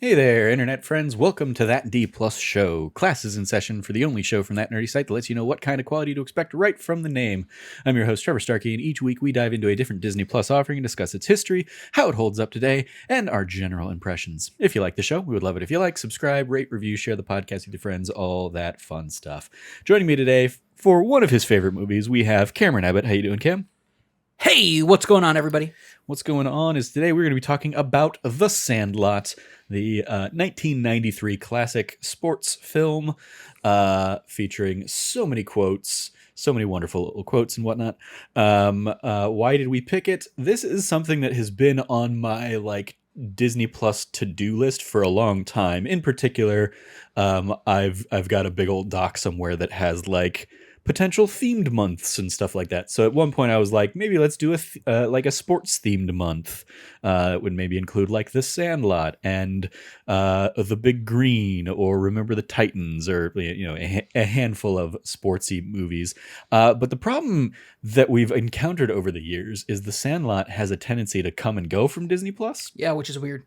Hey there, internet friends. Welcome to That D Plus Show. Class is in session for the only show from that nerdy site that lets you know what kind of quality to expect right from the name. I'm your host, Trevor Starkey, and each week we dive into a different Disney Plus offering and discuss its history, how it holds up today, and our general impressions. If you like the show, we would love it if you like, subscribe, rate, review, share the podcast with your friends, all that fun stuff. Joining me today for one of his favorite movies, we have Cameron Abbott. How you doing, Cam? Hey, what's going on, everybody? What's going on is today we're going to be talking about The Sandlot, the 1993 classic sports film featuring so many quotes, so many wonderful little quotes and whatnot. Why did we pick it? This is something that has been on my Disney Plus to-do list for a long time. In particular, I've got a big old doc somewhere that has potential themed months and stuff like that. So at one point I was like, maybe let's do a sports themed month. It would maybe include The Sandlot and The Big Green or Remember the Titans or a handful of sportsy movies. But the problem that we've encountered over the years is The Sandlot has a tendency to come and go from Disney Plus. Yeah, which is weird.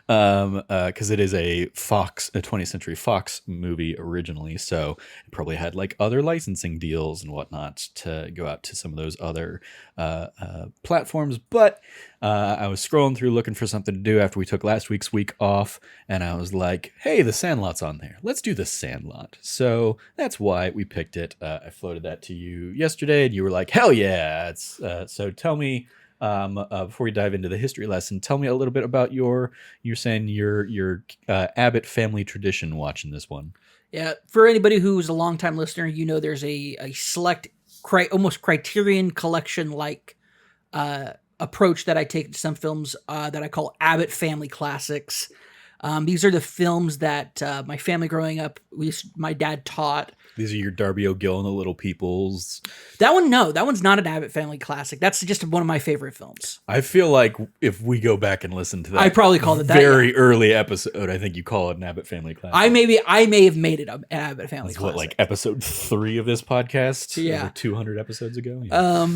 Because it is a 20th Century Fox movie originally, so it probably had other licensing deals and whatnot to go out to some of those other platforms. But I was scrolling through looking for something to do after we took last week's week off, and I was like, hey, The Sandlot's on there. Let's do The Sandlot. So that's why we picked it. I floated that to you yesterday, and you were like, hell yeah. So tell me, before we dive into the history lesson, tell me a little bit about you're saying your Abbott family tradition watching this one. Yeah, for anybody who's a longtime listener, there's a select, almost Criterion collection approach that I take to some films that I call Abbott Family Classics. These are the films that my family growing up, my dad taught. These are your Darby O'Gill and the Little Peoples. That one's not an Abbott Family Classic. That's just one of my favorite films. I feel like if we go back and listen to that, I probably called it that very early episode, I think you call it an Abbott Family Classic. I may have made it an Abbott Family Classic. What, episode 3 of this podcast? Yeah, over 200 episodes ago. Yeah.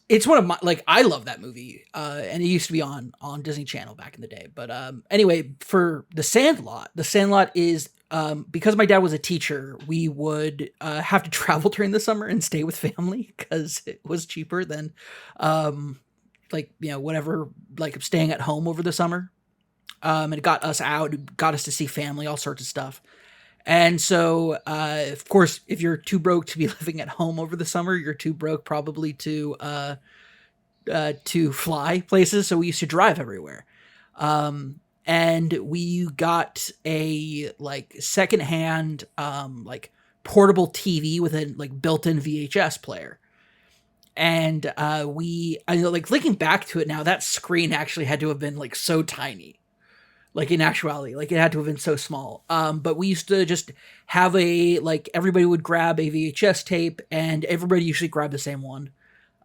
It's one of my, I love that movie, and it used to be on Disney Channel back in the day. But anyway, for The Sandlot is, because my dad was a teacher, we would have to travel during the summer and stay with family because it was cheaper than, staying at home over the summer. And it got us out, it got us to see family, all sorts of stuff. And so, of course, if you're too broke to be living at home over the summer, you're too broke probably to fly places. So we used to drive everywhere. And we got a secondhand portable TV with a built-in VHS player. And looking back to it now, that screen actually had to have been so tiny. In actuality, it had to have been so small. But we used to just have everybody would grab a VHS tape, and everybody usually grabbed the same one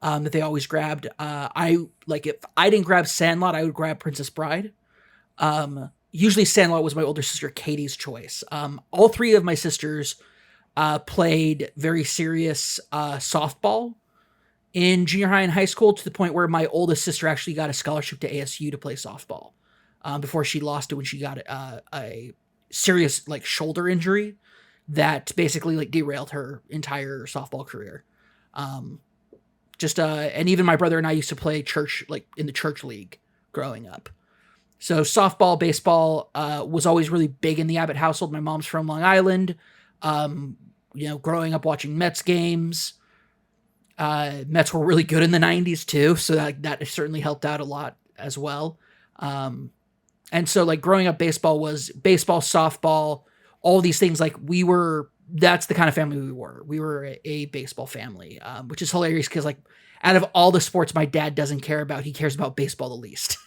that they always grabbed. If I didn't grab Sandlot, I would grab Princess Bride. Usually Sandlot was my older sister Katie's choice. All three of my sisters played very serious softball in junior high and high school, to the point where my oldest sister actually got a scholarship to ASU to play softball. Before she lost it when she got a serious shoulder injury that basically derailed her entire softball career. And even my brother and I used to play church, in the church league growing up. So softball, baseball was always really big in the Abbott household. My mom's from Long Island. Growing up watching Mets games. Mets were really good in the 90s too, so that certainly helped out a lot as well. And so growing up, baseball was baseball, softball, all these things. That's the kind of family we were. We were a baseball family, which is hilarious because out of all the sports my dad doesn't care about, he cares about baseball the least.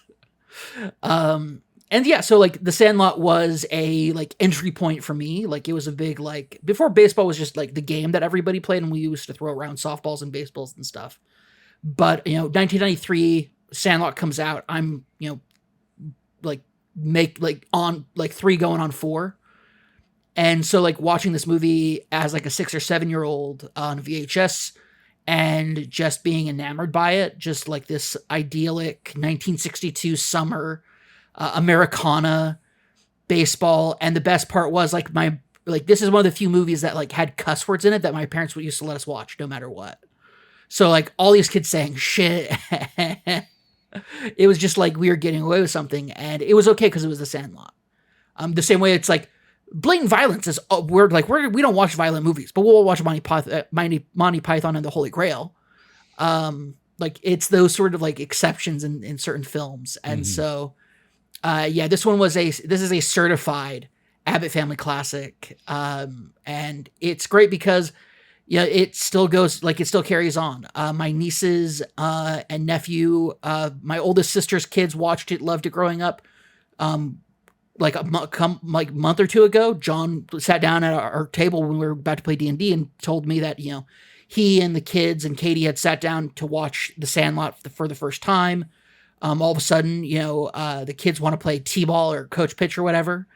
And yeah, so The Sandlot was a entry point for me. It was a big, before baseball was just the game that everybody played, and we used to throw around softballs and baseballs and stuff. But 1993, Sandlot comes out. I'm on 3 going on 4. And so watching this movie as a 6 or 7 year old on VHS and just being enamored by it, just this idyllic 1962 summer, Americana, baseball, and the best part was like this is one of the few movies that like had cuss words in it that my parents would used to let us watch no matter what. So like all these kids saying shit, it was just like we were getting away with something, and it was okay because it was the Sandlot. The same way it's like blatant violence is we're like we don't watch violent movies, but we'll watch Monty Python and the Holy Grail. Like it's those sort of like exceptions in certain films, and so yeah, this is a certified Abbott Family classic, and it's great because yeah, it still goes like it still carries on. My nieces and nephew, my oldest sister's kids watched it, loved it growing up. Like month or two ago, John sat down at our table when we were about to play D&D and told me that he and the kids and Katie had sat down to watch The Sandlot for the first time. All of a sudden, the kids want to play t-ball or coach pitch or whatever,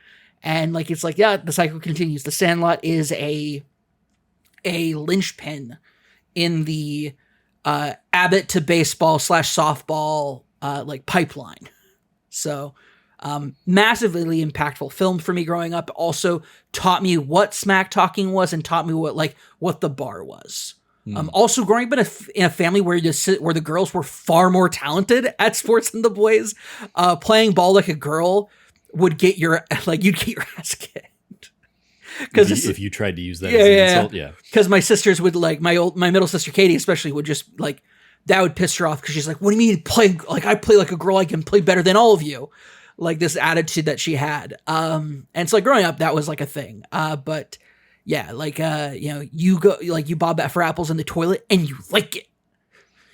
and like it's like yeah, the cycle continues. The Sandlot is a linchpin in the Abbott to baseball / softball like pipeline. So massively impactful film for me growing up. Also taught me what smack talking was and taught me what the bar was. Also growing up in a family where the girls were far more talented at sports than the boys, playing ball like a girl would get you'd get your ass kicked. Because if you tried to use that as an insult, because my sisters would like my middle sister Katie especially would just like that would piss her off because she's like, what do you mean play like I play like a girl, I can play better than all of you, like this attitude that she had. And so like growing up that was like a thing. But yeah, like you go like you bob that for apples in the toilet and you like it.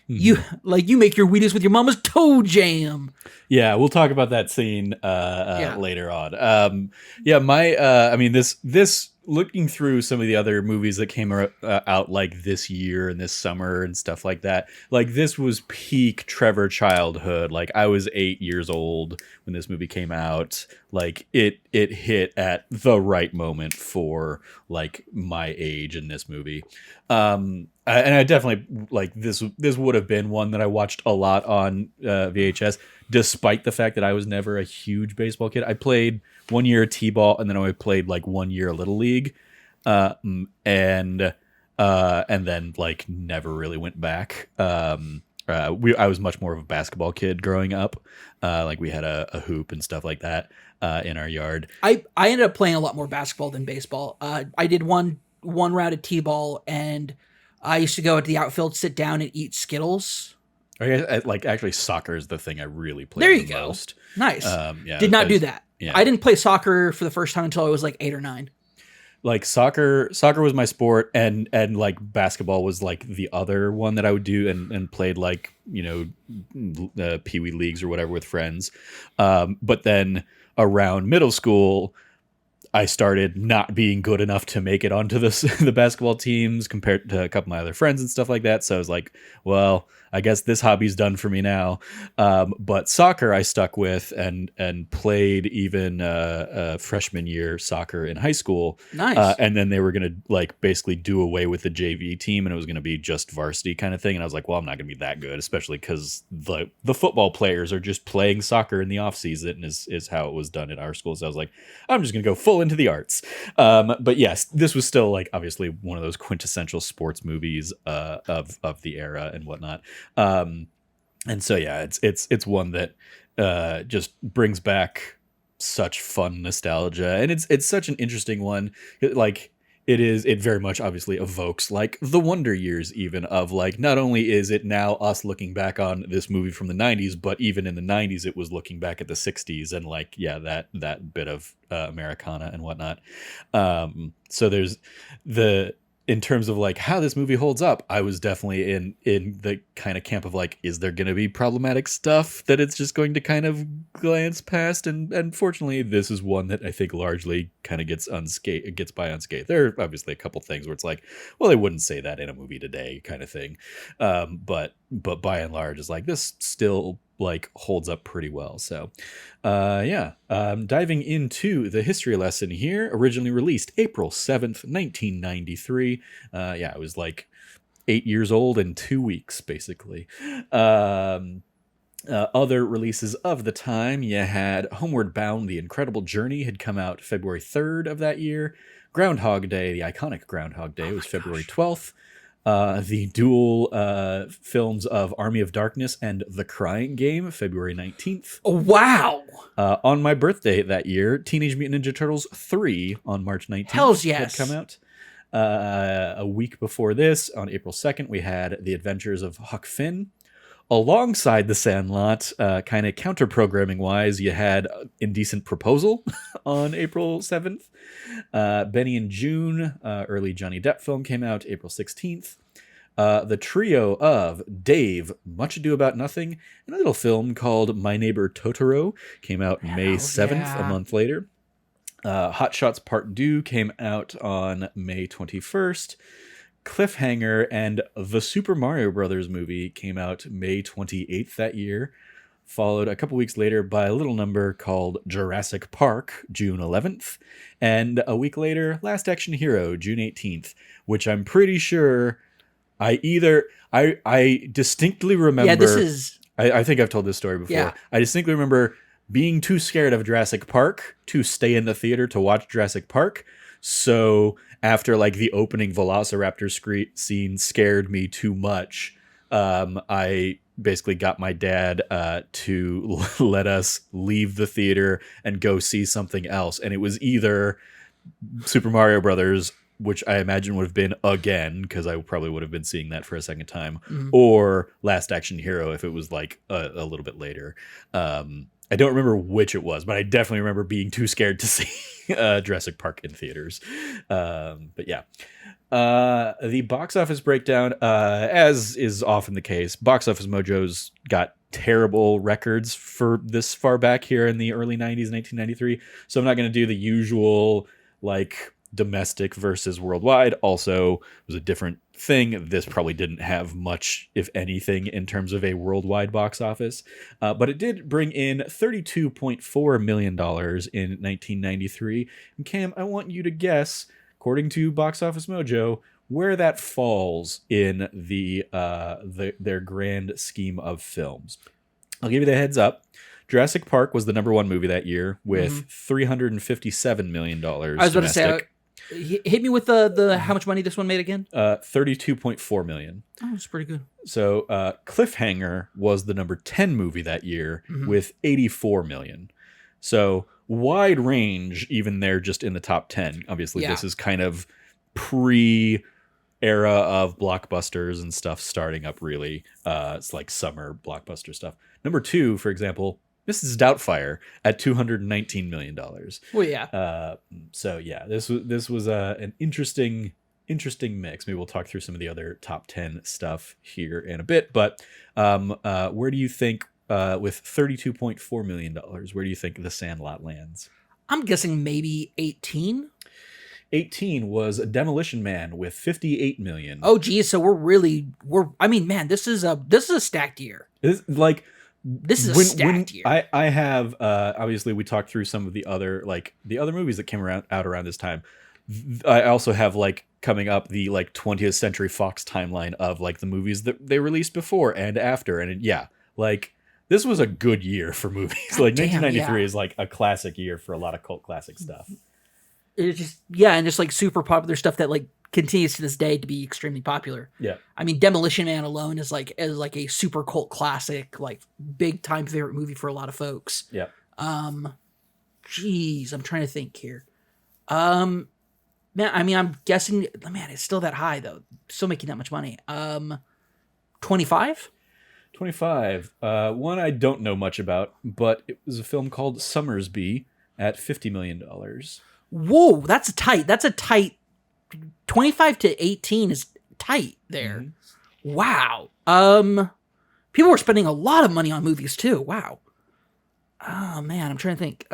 You make your Wheaties with your mama's toe jam. Yeah, we'll talk about that scene later on. I mean, this looking through some of the other movies that came out like this year and this summer and stuff like that, like this was peak Trevor childhood. Like I was 8 years old when this movie came out. Like it hit at the right moment for like my age in this movie. And I definitely like this would have been one that I watched a lot on VHS, despite the fact that I was never a huge baseball kid. I played 1 year t-ball and then I played like 1 year Little League, and then like never really went back. I was much more of a basketball kid growing up. Like we had a hoop and stuff like that in our yard. I ended up playing a lot more basketball than baseball. I did one round of t-ball, and I used to go at the outfield, sit down, and eat Skittles. Like actually, soccer is the thing I really played. There you the go. Most. Nice. Did not do that. Yeah. I didn't play soccer for the first time until I was like 8 or 9. Like soccer was my sport, and like basketball was like the other one that I would do and played like peewee leagues or whatever with friends. But then around middle school, I started not being good enough to make it onto the basketball teams compared to a couple of my other friends and stuff like that. So I was like, well, I guess this hobby's done for me now. But soccer I stuck with and played even freshman year soccer in high school. Nice. And then they were going to like basically do away with the JV team, and it was going to be just varsity kind of thing. And I was like, well, I'm not going to be that good, especially because the football players are just playing soccer in the off season is how it was done at our school. So I was like, I'm just going to go full into the arts. But yes, this was still like obviously one of those quintessential sports movies of the era and whatnot. And so yeah, it's one that just brings back such fun nostalgia, and it's such an interesting one. It very much obviously evokes like the Wonder Years, even of like, not only is it now us looking back on this movie from the 90s, but even in the 90s it was looking back at the 60s and like that bit of Americana and whatnot. So there's in terms of like how this movie holds up, I was definitely in the kind of camp of like, is there going to be problematic stuff that it's just going to kind of glance past? And fortunately, this is one that I think largely kind of gets by unscathed. There are obviously a couple things where it's like, well, they wouldn't say that in a movie today kind of thing. But by and large, it's like this still like holds up pretty well. So diving into the history lesson here, originally released April 7th, 1993. I was like 8 years old in 2 weeks basically. Other releases of the time, you had Homeward Bound: The Incredible Journey had come out February 3rd of that year. Groundhog Day, the iconic Groundhog Day, was February 12th. The dual films of Army of Darkness and The Crying Game, February 19th. Wow. On my birthday that year, Teenage Mutant Ninja Turtles 3 on March 19th Hells yes. had come out. A week before this, on April 2nd, we had The Adventures of Huck Finn. Alongside The Sandlot, kind of counter-programming wise, you had Indecent Proposal on April 7th. Benny and June, early Johnny Depp film, came out April 16th. The trio of Dave, Much Ado About Nothing, and a little film called My Neighbor Totoro came out May 7th, a month later. Hot Shots Part 2 came out on May 21st. Cliffhanger and the Super Mario Brothers movie came out May 28th that year, followed a couple weeks later by a little number called Jurassic Park, June 11th, and a week later, Last Action Hero, June 18th, which I'm pretty sure I distinctly remember. Yeah, this is. I think I've told this story before. Yeah. I distinctly remember being too scared of Jurassic Park to stay in the theater to watch Jurassic Park. So after like the opening Velociraptor scene scared me too much, I basically got my dad to let us leave the theater and go see something else. And it was either Super Mario Brothers, which I imagine would have been again, because I probably would have been seeing that for a second time, or Last Action Hero if it was like a little bit later. I don't remember which it was, but I definitely remember being too scared to see Jurassic Park in theaters. But yeah. The box office breakdown, as is often the case, Box Office Mojo's got terrible records for this far back here in the early 90s, 1993. So I'm not going to do the usual, like, domestic versus worldwide. Also, it was a different thing. This probably didn't have much, if anything, in terms of a worldwide box office. But it did bring in $32.4 million in 1993. And Cam, I want you to guess, according to Box Office Mojo, where that falls in their grand scheme of films. I'll give you the heads up. Jurassic Park was the number one movie that year with $357 million. I was about to say, hit me with the how much money this one made again? $32.4 million. Oh, that's pretty good. So Cliffhanger was the number 10 movie that year with $84 million. So wide range, even there, just in the top 10. Obviously, This is kind of pre-era of blockbusters and stuff starting up, really. It's like summer blockbuster stuff. Number 2, for example, Mrs. Doubtfire at $219 million. Well, yeah. So yeah, this was an interesting mix. Maybe we'll talk through some of the other top 10 stuff here in a bit. But where do you think, with $32.4 million, where do you think The Sandlot lands? I'm guessing maybe 18. 18 was Demolition Man with $58 million. Oh, geez. So we're. I mean, man, this is a stacked year. It's like. This is a stacked year. I have obviously we talked through some of the other movies that came out around this time. I also have like coming up the like 20th Century Fox timeline of like the movies that they released before and after, and like this was a good year for movies. God like damn, 1993 is like a classic year for a lot of cult classic stuff. It's just and just like super popular stuff that like continues to this day to be extremely popular. Yeah. I mean, Demolition Man alone is like a super cult classic, like big time favorite movie for a lot of folks. Yeah. Geez, I'm trying to think here. Man, I mean, I'm guessing, man, it's still that high though. Still making that much money. 25? 25. One I don't know much about, but it was a film called Summersby at $50 million. Whoa, that's a tight 25 to 18 is tight there. Wow. People were spending a lot of money on movies too. Wow. Oh man, I'm trying to think.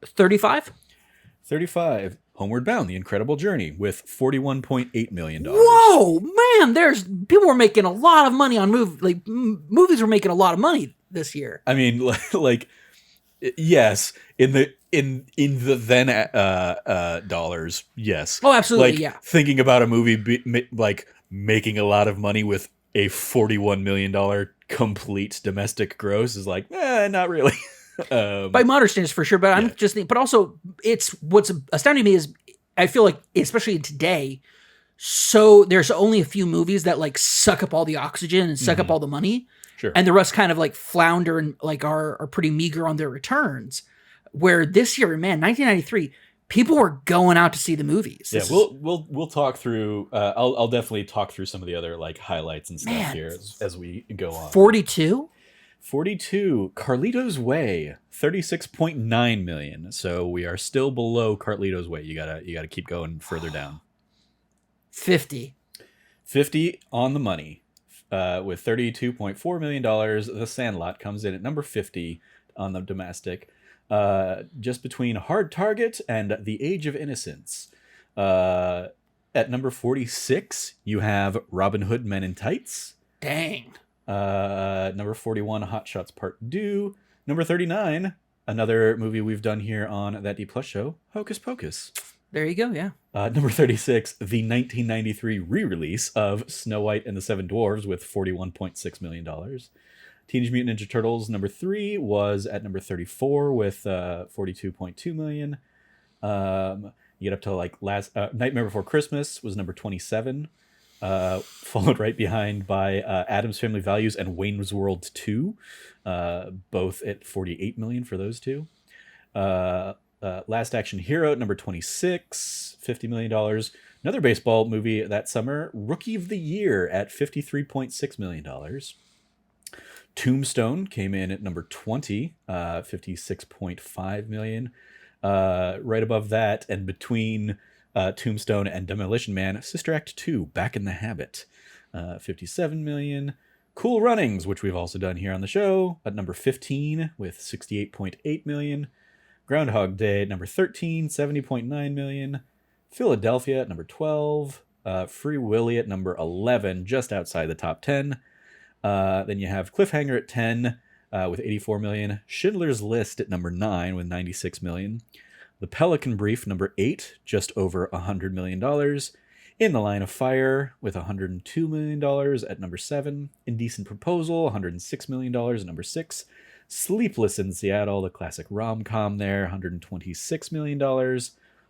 35? 35. Homeward Bound: The Incredible Journey with $41.8 million. Whoa, man, people were making a lot of money on movies. Like movies were making a lot of money this year. I mean, like yes, in the then dollars, yes. Oh, absolutely, like, yeah. Thinking about a movie like making a lot of money with a $41 million complete domestic gross is like, not really. By modern standards, for sure. But I'm Yeah. just thinking, but also it's what's astounding to me is I feel like, especially today, so there's only a few movies that like suck up all the oxygen and suck up all the money, Sure. and the rest kind of like flounder and like are pretty meager on their returns. Where this year, man, 1993, people were going out to see the movies. Yeah, This is- we'll talk through. I'll definitely talk through some of the other like highlights and stuff Man, here as we go on. 42. 42, Carlito's Way, 36.9 million. So we are still below Carlito's Way. You gotta keep going further down. 50. 50 on the money, with $32.4 million. The Sandlot comes in at number 50 on the domestic, just between Hard Target and The Age of Innocence. At number 46, you have Robin Hood Men in Tights. Dang. Number 41, Hot Shots Part 2. Number 39, another movie we've done here on That D Plus show, Hocus Pocus. There you go. Yeah. Number 36, the 1993 re-release of Snow White and the Seven Dwarfs with $41.6 million. Teenage Mutant Ninja Turtles number 3 was at number 34 with $42.2 million. You get up to like Nightmare Before Christmas was number 27. Followed right behind by Addams Family Values and Wayne's World 2, both at $48 million for those two. Last Action Hero at number 26, $50 million. Another baseball movie that summer, Rookie of the Year at $53.6 million. Tombstone came in at number 20, $56.5 million. Right above that, and between Tombstone and Demolition Man, Sister Act 2, Back in the Habit, $57 million. Cool Runnings, which we've also done here on the show, at number 15 with $68.8 million. Groundhog Day at number 13, $70.9 million. Philadelphia at number 12. Free Willy at number 11, just outside the top 10. Then you have Cliffhanger at 10 with $84 million. Schindler's List at number 9 with $96 million. The Pelican Brief, number 8, just over $100 million. In the Line of Fire with $102 million at number 7. Indecent Proposal, $106 million at number 6. Sleepless in Seattle, the classic rom-com there, $126 million.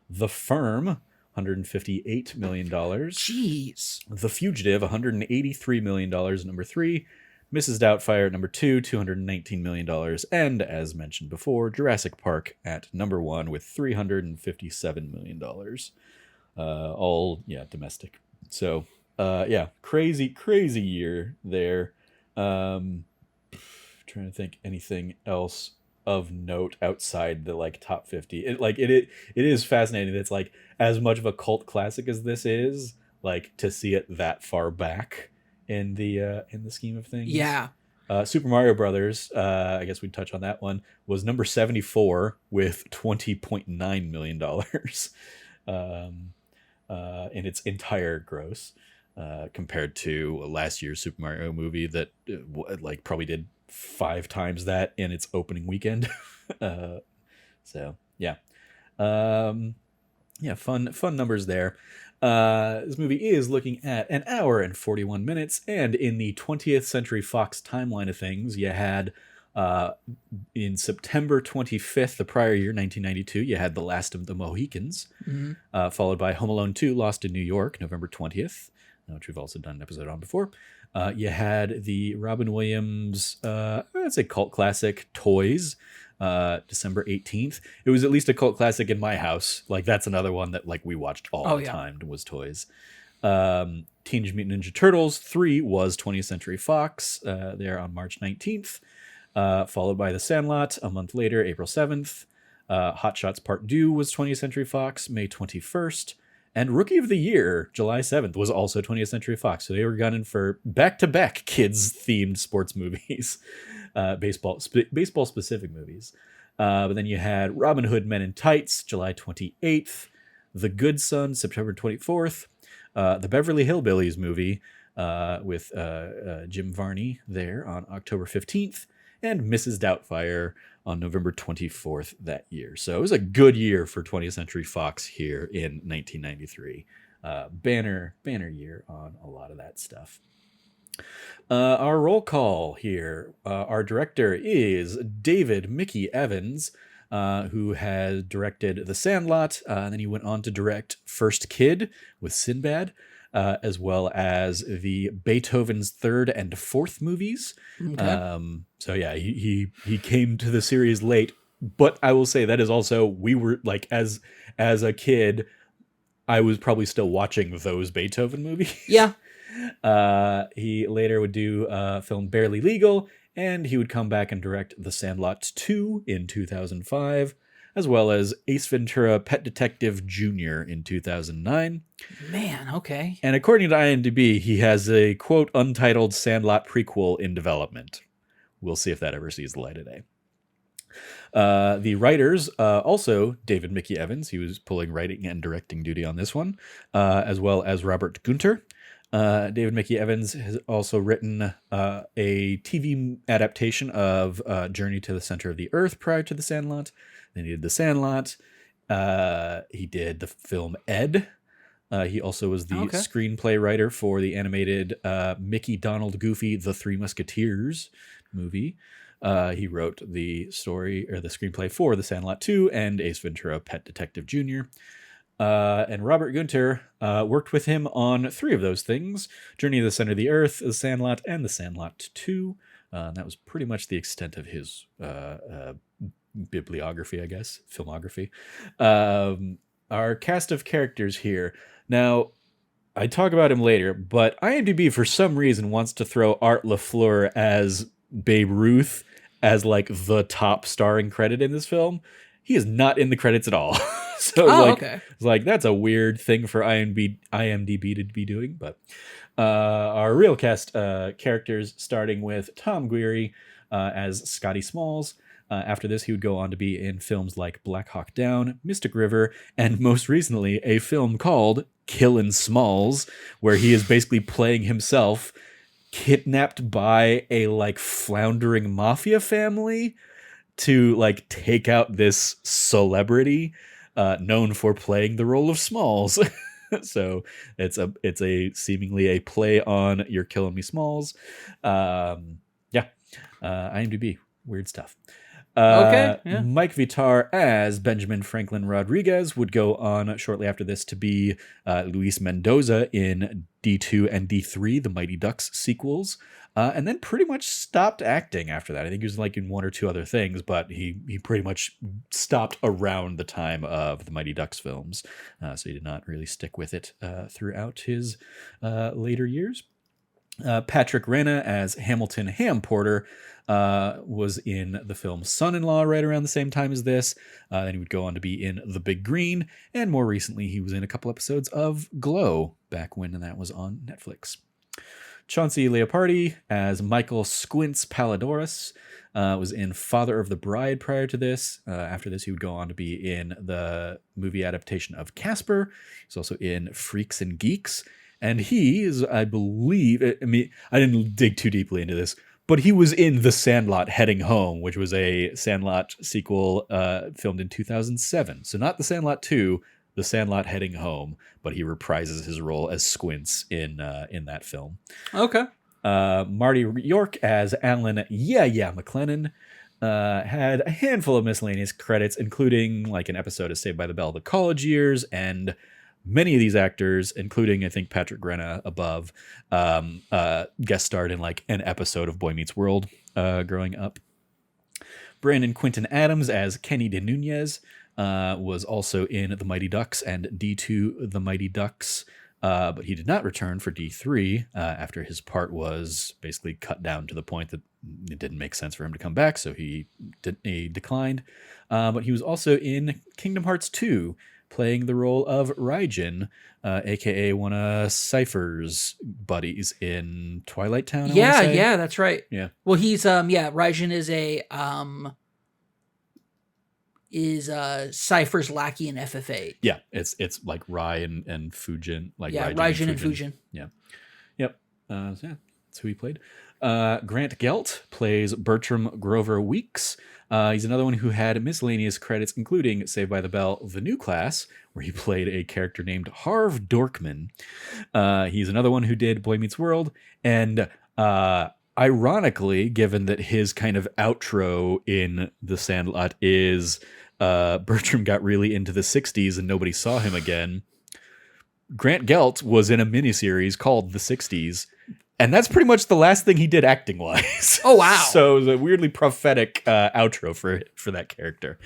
The Firm, $158 million. Jeez. The Fugitive, $183 million at number 3. Mrs. Doubtfire at number 2, $219 million. And as mentioned before, Jurassic Park at number 1 with $357 million. All, domestic. So, crazy year there. Trying to think anything else of note outside the like top 50. It is fascinating that it's like as much of a cult classic as this is, like to see it that far back in the scheme of things. Yeah. Super Mario Brothers, I guess we'd touch on that one, was number 74 with $20.9 million in its entire gross, compared to last year's Super Mario movie that like probably did 5 times that in its opening weekend. Fun numbers there. This movie is looking at an hour and 41 minutes, and in the 20th Century Fox timeline of things, you had in September 25th, the prior year, 1992, you had The Last of the Mohicans, followed by Home Alone 2, Lost in New York, November 20th, which we've also done an episode on before. You had the Robin Williams, I'd say cult classic, Toys, December 18th. It was at least a cult classic in my house. Like, that's another one that like we watched all the time, was Toys. Teenage Mutant Ninja Turtles 3 was 20th Century Fox, there on March 19th, followed by The Sandlot a month later, April 7th. Hot Shots Part 2 was 20th Century Fox, May 21st. And Rookie of the Year, July 7th, was also 20th Century Fox. So they were gunning for back-to-back kids-themed sports movies, baseball-specific movies. But then you had Robin Hood Men in Tights, July 28th. The Good Son, September 24th. The Beverly Hillbillies movie with Jim Varney there on October 15th. And Mrs. Doubtfire on November 24th that year. So it was a good year for 20th Century Fox here in 1993. Banner year on a lot of that stuff. Our roll call here. Our director is David Mickey Evans, who had directed The Sandlot, and then he went on to direct First Kid with Sinbad, as well as the Beethoven's third and fourth movies. Okay. So yeah, he came to the series late, but I will say that is also, we were like, as a kid, I was probably still watching those Beethoven movies. Yeah. He later would do film Barely Legal, and he would come back and direct The Sandlot 2 in 2005, as well as Ace Ventura: Pet Detective Jr. in 2009. Man, okay. And according to IMDb, he has a, quote, untitled Sandlot prequel in development. We'll see if that ever sees the light of day. The writers, also David Mickey Evans, he was pulling writing and directing duty on this one, as well as Robert Gunter. David Mickey Evans has also written a TV adaptation of Journey to the Center of the Earth prior to The Sandlot. Then he did The Sandlot. He did the film Ed. He also was the screenplay writer for the animated Mickey, Donald, Goofy, The Three Musketeers movie. He wrote the story or the screenplay for The Sandlot 2 and Ace Ventura: Pet Detective Jr. And Robert Gunter worked with him on three of those things: Journey to the Center of the Earth, The Sandlot, and The Sandlot 2. That was pretty much the extent of his bibliography, I guess, filmography. Our cast of characters here. Now, I talk about him later, but IMDb for some reason wants to throw Art LaFleur as Babe Ruth as like the top starring credit in this film. He is not in the credits at all. So it's like that's a weird thing for IMDb to be doing. But our real cast characters, starting with Tom Guiri as Scotty Smalls. After this, he would go on to be in films like Black Hawk Down, Mystic River, and most recently a film called Killin' Smalls, where he is basically playing himself kidnapped by a like floundering mafia family to like take out this celebrity known for playing the role of Smalls. So it's a seemingly a play on You're Killing Me, Smalls. IMDb, weird stuff. Mike Vitar as Benjamin Franklin Rodriguez would go on shortly after this to be Luis Mendoza in D2 and D3, the Mighty Ducks sequels, and then pretty much stopped acting after that. I think he was like in one or two other things, but he pretty much stopped around the time of the Mighty Ducks films, so he did not really stick with it throughout his later years. Patrick Renna as Hamilton Ham Porter was in the film Son-in-Law right around the same time as this. Then he would go on to be in The Big Green, and more recently he was in a couple episodes of Glow back when that was on Netflix. Chauncey Leopardi as Michael Squints Palladorus was in Father of the Bride prior to this. After this, he would go on to be in the movie adaptation of Casper. He's also in Freaks and Geeks. And he is, I believe, I mean, I didn't dig too deeply into this, but he was in The Sandlot Heading Home, which was a Sandlot sequel filmed in 2007. So not The Sandlot 2, The Sandlot Heading Home, but he reprises his role as Squints in that film. Okay. Marty York as Alan McLennan had a handful of miscellaneous credits, including like an episode of Saved by the Bell, The College Years, and many of these actors, including I think Patrick Renna above, guest starred in like an episode of Boy Meets World growing up. Brandon Quinton Adams as Kenny De Nunez was also in The Mighty Ducks and D2 The Mighty Ducks, but he did not return for D3 after his part was basically cut down to the point that it didn't make sense for him to come back, so he declined. But he was also in Kingdom Hearts 2, playing the role of Raijin, aka one of Cypher's buddies in Twilight Town. Yeah, that's right. Yeah. Well, he's Raijin is Cypher's lackey in FF8. Yeah, it's like Rai and Fujin, like Raijin and Fujin. Yeah. Yep. So yeah, that's who he played. Grant Gelt plays Bertram Grover Weeks. He's another one who had miscellaneous credits, including Saved by the Bell, The New Class, where he played a character named Harv Dorkman. He's another one who did Boy Meets World, and Ironically, given that his kind of outro in The Sandlot is Bertram got really into the 60s and nobody saw him again, Grant Gelt was in a miniseries called The 60s, and that's pretty much the last thing he did acting wise. Oh, wow. So it was a weirdly prophetic outro for that character.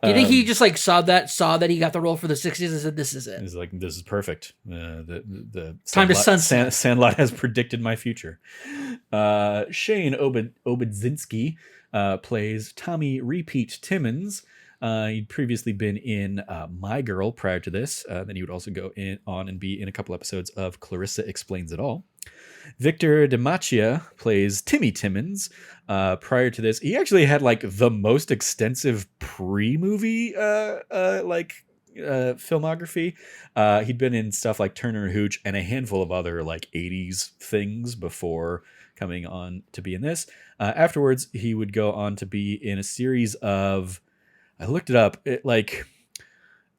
Do you think he just like saw that he got the role for the 60s and said, "This is it"? He's like, "This is perfect. The Time to sunset. Sandlot has predicted my future." Shane Obedzinski plays Tommy Repeat Timmons. He'd previously been in My Girl prior to this. Then he would also go on and be in a couple episodes of Clarissa Explains It All. Victor DiMaccia plays Timmy Timmons. Prior to this, he actually had like the most extensive pre-movie filmography. He'd been in stuff like Turner and Hooch and a handful of other like 80s things before coming on to be in this. Afterwards, he would go on to be in a series of, I looked it up, like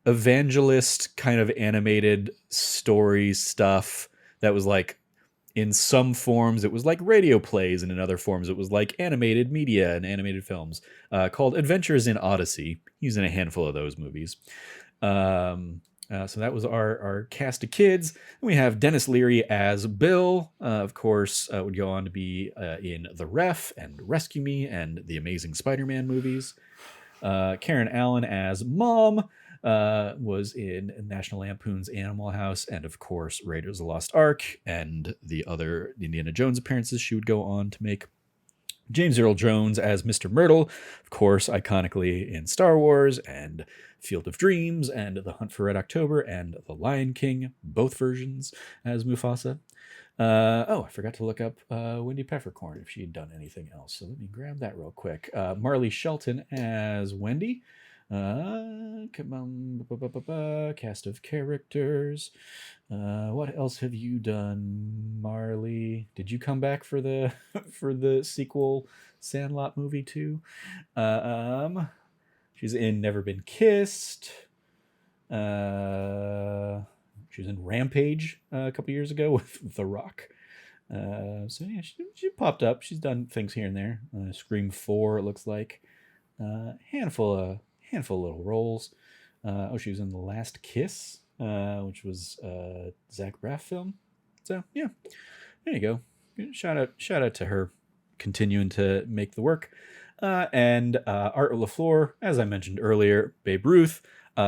evangelist kind of animated story stuff that was like, in some forms, it was like radio plays, and in other forms, it was like animated media and animated films, called Adventures in Odyssey. He's in a handful of those movies. So that was our cast of kids. And we have Dennis Leary as Bill, of course, would go on to be in The Ref and Rescue Me and the Amazing Spider-Man movies. Karen Allen as Mom. Was in National Lampoon's Animal House and, of course, Raiders of the Lost Ark and the other Indiana Jones appearances she would go on to make. James Earl Jones as Mr. Myrtle, of course, iconically in Star Wars and Field of Dreams and The Hunt for Red October and The Lion King, both versions as Mufasa. I forgot to look up Wendy Peppercorn if she had done anything else. So let me grab that real quick. Marley Shelton as Wendy. Come on, cast of characters. What else have you done, Marley? Did you come back for the for the sequel Sandlot movie too? She's in Never Been Kissed. She was in Rampage a couple years ago with The Rock. So yeah, she popped up. She's done things here and there. Scream 4, it looks like. Handful of little roles. She was in The Last Kiss, which was a Zach Braff film. So yeah, there you go. Shout out to her continuing to make the work. And Art LaFleur, as I mentioned earlier, Babe Ruth,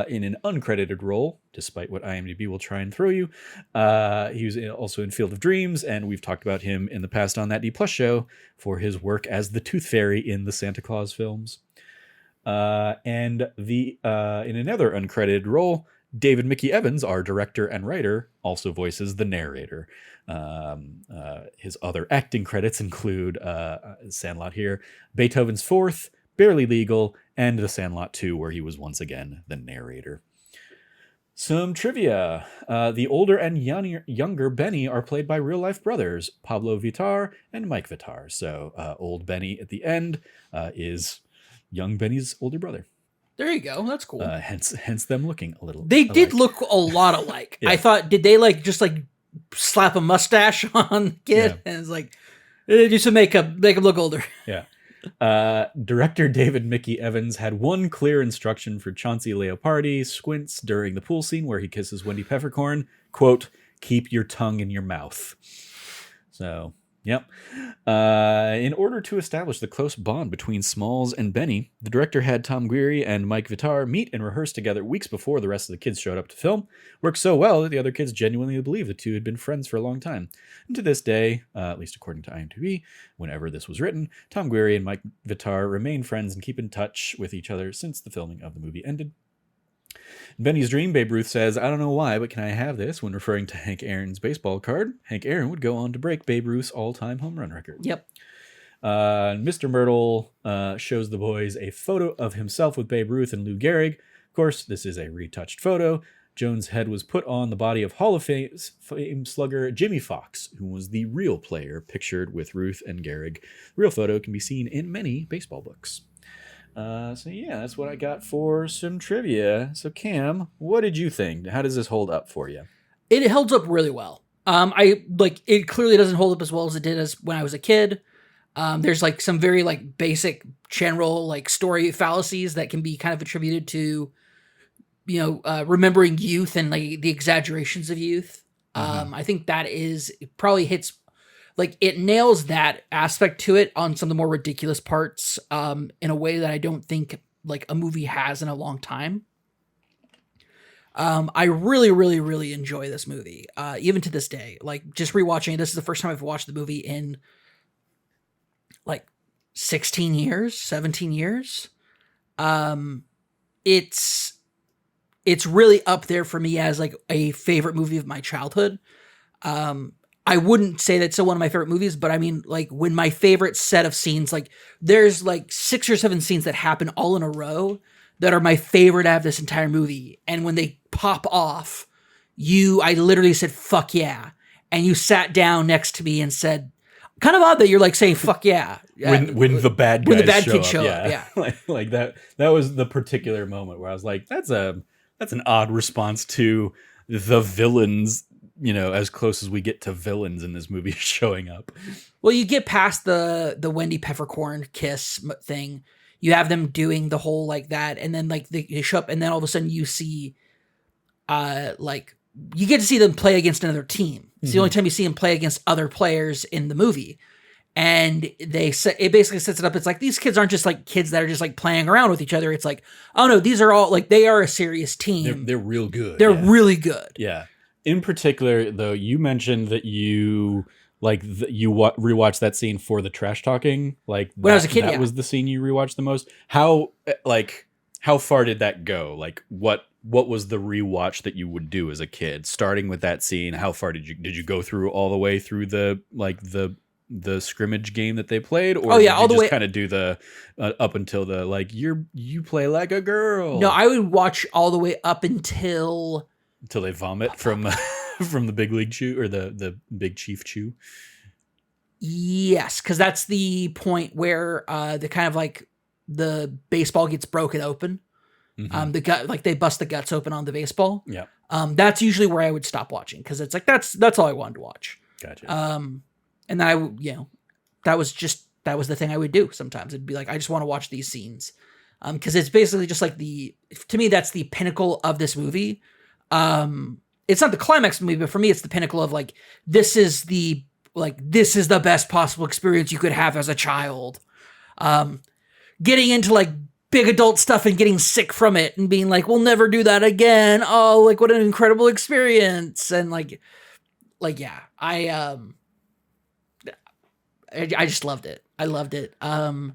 in an uncredited role, despite what IMDb will try and throw you. He was also in Field of Dreams, and we've talked about him in the past on that D Plus show for his work as the Tooth Fairy in the Santa Claus films. In another uncredited role, David Mickey Evans, our director and writer, also voices the narrator. His other acting credits include Sandlot here, Beethoven's Fourth, Barely Legal, and The Sandlot 2, where he was once again the narrator. Some trivia. The older and younger Benny are played by real-life brothers, Pablo Vittar and Mike Vittar. So old Benny at the end is young Benny's older brother. There you go. That's cool. Hence them looking a little. They did look a lot alike. Yeah. I thought, did they just slap a mustache on the kid? Yeah. And it's like, do some makeup, make him look older. Yeah. Director David Mickey Evans had one clear instruction for Chauncey Leopardi Squints during the pool scene where he kisses Wendy Peppercorn. Quote, "Keep your tongue in your mouth." So, yep. In order to establish the close bond between Smalls and Benny, the director had Tom Guiri and Mike Vittar meet and rehearse together weeks before the rest of the kids showed up to film. Worked so well that the other kids genuinely believed the two had been friends for a long time. And to this day, at least according to IMDb, whenever this was written, Tom Guiri and Mike Vittar remain friends and keep in touch with each other since the filming of the movie ended. In Benny's dream, Babe Ruth says, "I don't know why, but can I have this?" when referring to Hank Aaron's baseball card. Hank Aaron would go on to break Babe Ruth's all-time home run record. Yep. Mr. Myrtle shows the boys a photo of himself with Babe Ruth and Lou Gehrig. Of course, this is a retouched photo. Jones' head was put on the body of Hall of Fame slugger Jimmy Fox, who was the real player pictured with Ruth and Gehrig. The real photo can be seen in many baseball books. So yeah, that's what I got for some trivia. So Cam, what did you think? How does this hold up for you? It holds up really well. I like it clearly doesn't hold up as well as it did as when I was a kid. There's like some very like basic general like story fallacies that can be kind of attributed to, remembering youth and like the exaggerations of youth. I think that it probably hits, like it nails that aspect to it on some of the more ridiculous parts, in a way that I don't think like a movie has in a long time. I really, really, really enjoy this movie, even to this day. Like just rewatching it, this is the first time I've watched the movie in like 16 years, 17 years. It's really up there for me as like a favorite movie of my childhood. I wouldn't say that's still one of my favorite movies, but I mean, like when my favorite set of scenes, like there's like 6 or 7 scenes that happen all in a row that are my favorite out of this entire movie. And when they pop off, I literally said, fuck yeah. And you sat down next to me and said, kind of odd that you're like saying, fuck yeah. When the bad guys show up. Yeah. like that was the particular moment where I was like, that's an odd response to the villains, as close as we get to villains in this movie showing up. Well, you get past the Wendy Peppercorn kiss thing. You have them doing the whole like that, and then like they show up, and then all of a sudden you see, like you get to see them play against another team. It's the only time you see them play against other players in the movie, and it basically sets it up. It's like these kids aren't just like kids that are just like playing around with each other. It's like, oh no, these are all like they are a serious team. They're real good. They're really good. Yeah. In particular, though, you mentioned that you rewatched that scene for the trash talking. Like when I was a kid, that was the scene you rewatched the most. How far did that go? Like what was the rewatch that you would do as a kid? Starting with that scene, how far did you go through all the way through the scrimmage game that they played, or all the just way kind of do the up until the like you play like a girl? No, I would watch all the way up until they vomit from from the big league chew or the big chief chew. Yes, because that's the point where the kind of like the baseball gets broken open. The gut, like they bust the guts open on the baseball. Yeah. That's usually where I would stop watching because it's like that's all I wanted to watch. Gotcha. And then that was the thing I would do sometimes. It'd be like I just want to watch these scenes, because it's basically just like to me that's the pinnacle of this movie. It's not the climax of the movie, but for me it's the pinnacle of like this is the best possible experience you could have as a child. Getting into like big adult stuff and getting sick from it and being like, we'll never do that again. Oh, like what an incredible experience. And like, yeah, I just loved it. I loved it. You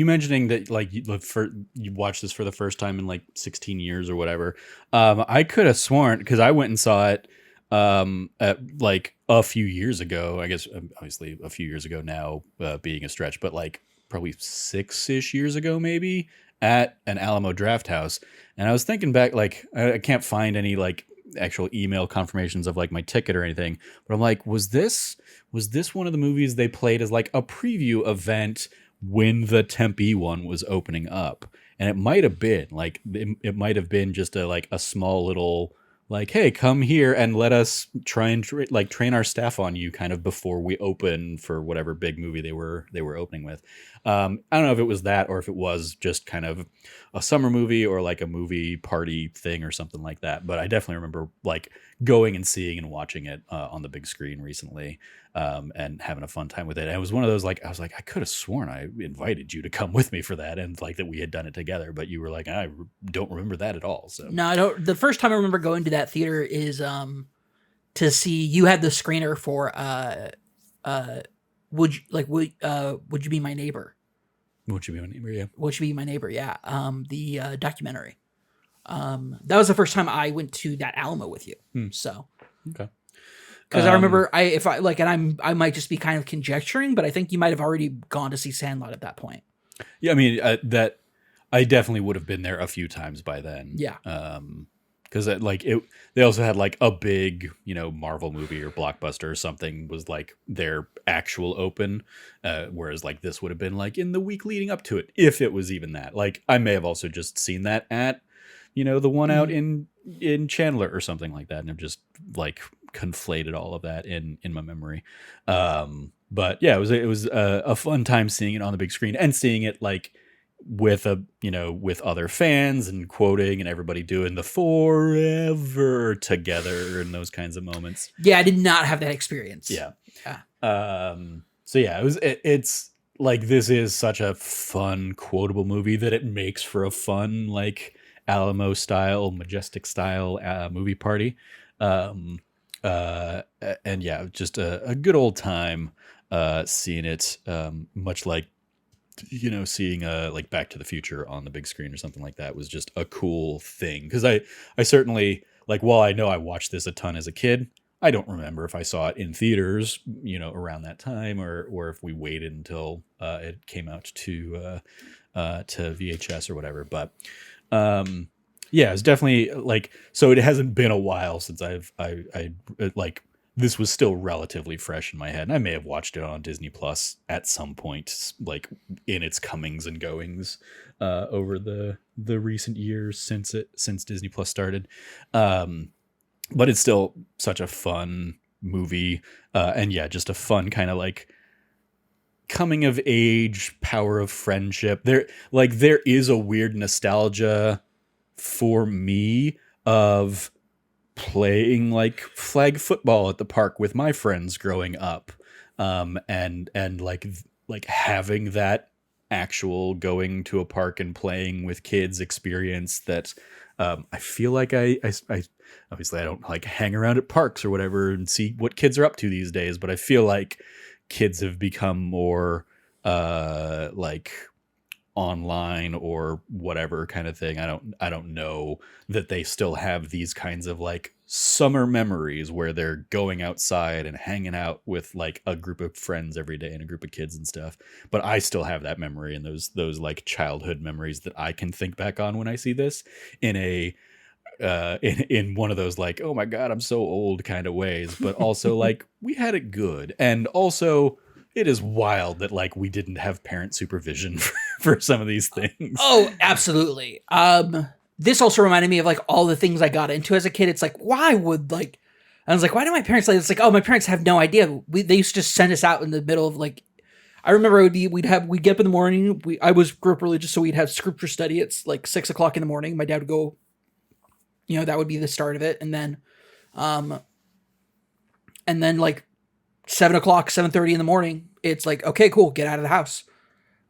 mentioning that like you watched this for the first time in like 16 years or whatever. I could have sworn, because I went and saw it at like a few years ago. I guess obviously a few years ago now, being a stretch, but like probably 6-ish years ago maybe, at an Alamo Draft House. And I was thinking back, like I can't find any like actual email confirmations of like my ticket or anything, but I'm like, was this one of the movies they played as like a preview event when the Tempe one was opening up? And it might have been like, it might have been just a small little like, hey, come here and let us try and train our staff on you kind of before we open for whatever big movie they were opening with. I don't know if it was that or if it was just kind of a summer movie or like a movie party thing or something like that. But I definitely remember like going and seeing and watching it on the big screen recently, and having a fun time with it. And it was one of those, like, I was like, I could have sworn I invited you to come with me for that, and like that we had done it together, but you were like, I don't remember that at all. So no, I don't. The first time I remember going to that theater is to see, you had the screener for would you be my neighbor? Would you be my neighbor? Yeah. Would you be my neighbor? Yeah. The documentary. That was the first time I went to that Alamo with you. So okay. Because I remember, I might just be kind of conjecturing, but I think you might have already gone to see Sandlot at that point. Yeah, I mean that I definitely would have been there a few times by then. Yeah. Because they also had like a big, Marvel movie or blockbuster or something was like their actual open, whereas like this would have been like in the week leading up to it, if it was even that. Like I may have also just seen that at, the one out in in Chandler or something like that, and I've just like conflated all of that in my memory. But yeah, it was a fun time seeing it on the big screen and seeing it like with with other fans and quoting and everybody doing the forever together and those kinds of moments. Yeah, I did not have that experience. Yeah. Yeah. So yeah, it's like, this is such a fun quotable movie that it makes for a fun like Alamo style, Majestic style movie party. Um, and yeah, just a good old time seeing it, much like seeing like Back to the Future on the big screen or something like that was just a cool thing, because I certainly, like, while I know I watched this a ton as a kid, I don't remember if I saw it in theaters around that time, or if we waited until it came out to VHS or whatever. But yeah, it's definitely like, so it hasn't been a while since I like, this was still relatively fresh in my head, and I may have watched it on Disney Plus at some point, like in its comings and goings over the recent years since Disney Plus started. But it's still such a fun movie, and yeah, just a fun kind of like coming of age, power of friendship. There is a weird nostalgia for me of playing like flag football at the park with my friends growing up, and like having that actual going to a park and playing with kids experience that I feel like I obviously I don't like hang around at parks or whatever and see what kids are up to these days, but I feel like kids have become more like online or whatever kind of thing. I don't know that they still have these kinds of like summer memories where they're going outside and hanging out with like a group of friends every day and a group of kids and stuff. But I still have that memory and those like childhood memories that I can think back on when I see this in a in one of those like, oh my God, I'm so old kind of ways, but also like we had it good. And also it is wild that like we didn't have parent supervision for some of these things. Oh, absolutely. This also reminded me of like all the things I got into as a kid. It's like, why would like, I was like, why do my parents like, it's like, oh, my parents have no idea. They used to just send us out in the middle of like, I remember we'd get up in the morning. I was grew up religious, so we'd have scripture study. It's like 6 o'clock in the morning. My dad would go, that would be the start of it. And then like 7 o'clock, 7:30 in the morning, it's like, okay, cool. Get out of the house.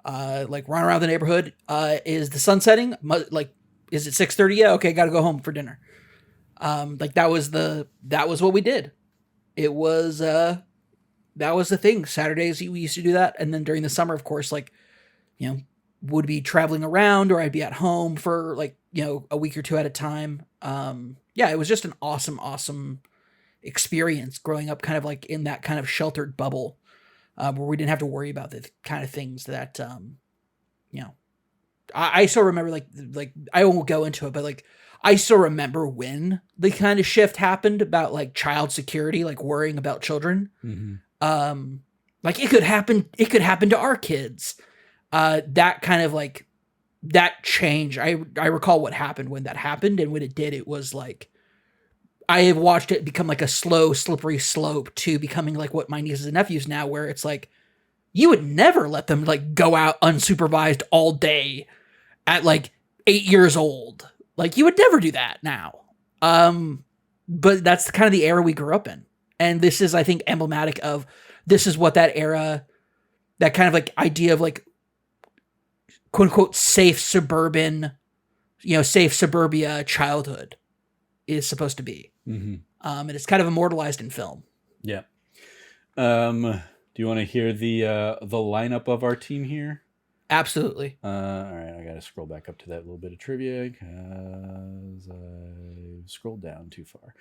Like run around the neighborhood. Is the sun setting? Like, is it 6:30? Yeah. Okay. Got to go home for dinner. Like that was what we did. It was, that was the thing. Saturdays we used to do that. And then during the summer, of course, like, would be traveling around, or I'd be at home for like, a week or two at a time. Yeah, it was just an awesome experience growing up kind of like in that kind of sheltered bubble, where we didn't have to worry about the kind of things that, I still remember like I won't go into it, but like I still remember when the kind of shift happened about like child security, like worrying about children. Mm-hmm. Like it could happen to our kids. That kind of like that change. I recall what happened when that happened, and when it did, it was like I have watched it become like a slow, slippery slope to becoming like what my nieces and nephews now, where it's like you would never let them like go out unsupervised all day at like 8 years old. Like you would never do that now. But that's kind of the era we grew up in. And this is, I think, emblematic of this is what that era, that kind of like idea of like quote unquote safe suburban, safe suburbia childhood is supposed to be. Mm-hmm. And it's kind of immortalized in film. Yeah. Do you want to hear the lineup of our team here? Absolutely. All right, I got to scroll back up to that little bit of trivia because I scrolled down too far.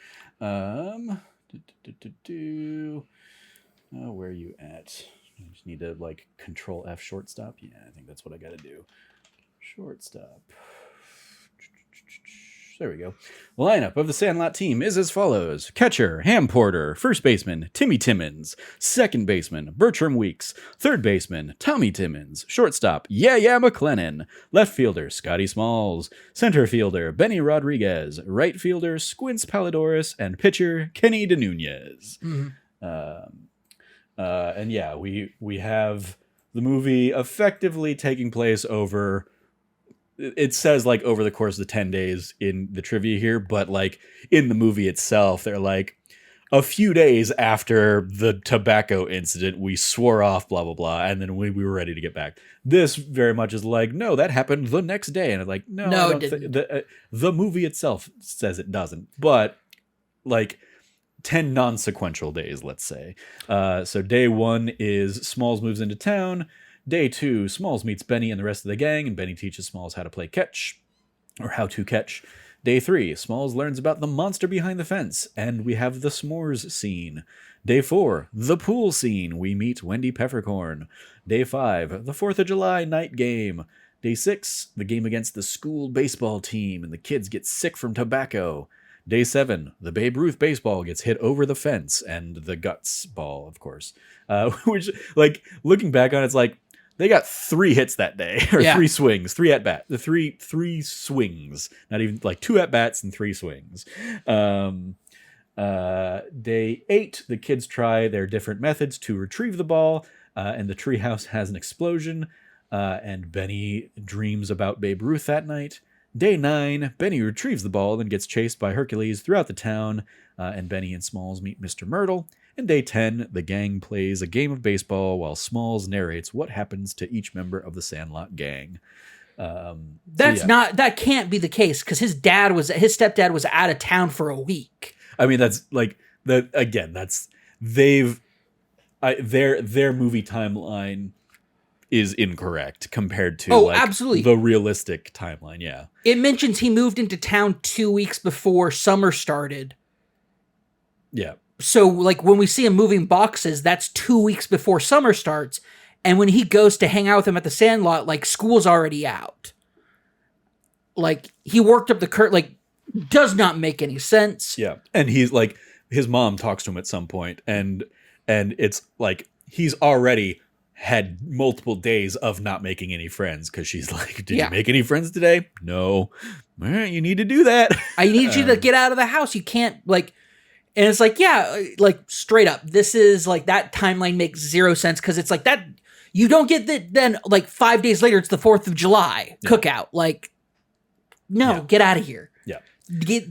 Where are you at? I just need to like Control F shortstop. Yeah, I think that's what I got to do. Shortstop. There we go. The lineup of the Sandlot team is as follows. Catcher, Ham Porter. First baseman, Timmy Timmons. Second baseman, Bertram Weeks. Third baseman, Tommy Timmons. Shortstop, Yeah McLennan. Left fielder, Scotty Smalls. Center fielder, Benny Rodriguez. Right fielder, Squints Palidorus. And pitcher, Kenny DeNunez. And yeah, we have the movie effectively taking place over... It says like over the course of the 10 days in the trivia here, but like in the movie itself, they're like a few days after the tobacco incident, we swore off, blah, blah, blah. And then we were ready to get back. This very much is like, no, that happened the next day. And I'm like, no, it didn't. The movie itself says it doesn't, but like 10 non-sequential days, let's say. So day 1 is Smalls moves into town. Day 2, Smalls meets Benny and the rest of the gang, and Benny teaches Smalls how to play catch, or how to catch. Day 3, Smalls learns about the monster behind the fence, and we have the s'mores scene. Day 4, the pool scene. We meet Wendy Peppercorn. Day 5, the 4th of July night game. Day 6, the game against the school baseball team, and the kids get sick from tobacco. Day 7, the Babe Ruth baseball gets hit over the fence, and the guts ball, of course. Which, like, looking back on it, it's like, they got 3 hits that day, or 3 swings, 3 at bat, the three swings, not even like 2 at bats and 3 swings. Day 8, the kids try their different methods to retrieve the ball, and the treehouse has an explosion, and Benny dreams about Babe Ruth that night. Day 9, Benny retrieves the ball, then gets chased by Hercules throughout the town, and Benny and Smalls meet Mr. Myrtle. And day 10, the gang plays a game of baseball while Smalls narrates what happens to each member of the Sandlot gang. That can't be the case because his stepdad was out of town for a week. I mean, that's like that again. Their movie timeline is incorrect compared to absolutely the realistic timeline. Yeah, it mentions he moved into town 2 weeks before summer started. Yeah. So, like, when we see him moving boxes, that's 2 weeks before summer starts. And when he goes to hang out with him at the Sandlot, like, school's already out. Like, he worked up the curtain, like, does not make any sense. Yeah. And he's, like, his mom talks to him at some point, and it's, like, he's already had multiple days of not making any friends, because she's like, did you make any friends today? No. All right, you need to do that. I need you to get out of the house. You can't, like... And it's like, yeah, like straight up, this is like that timeline makes 0 sense because it's like that you don't get that. Then like 5 days later, it's the 4th of July cookout. Like, no, get out of here. Yeah,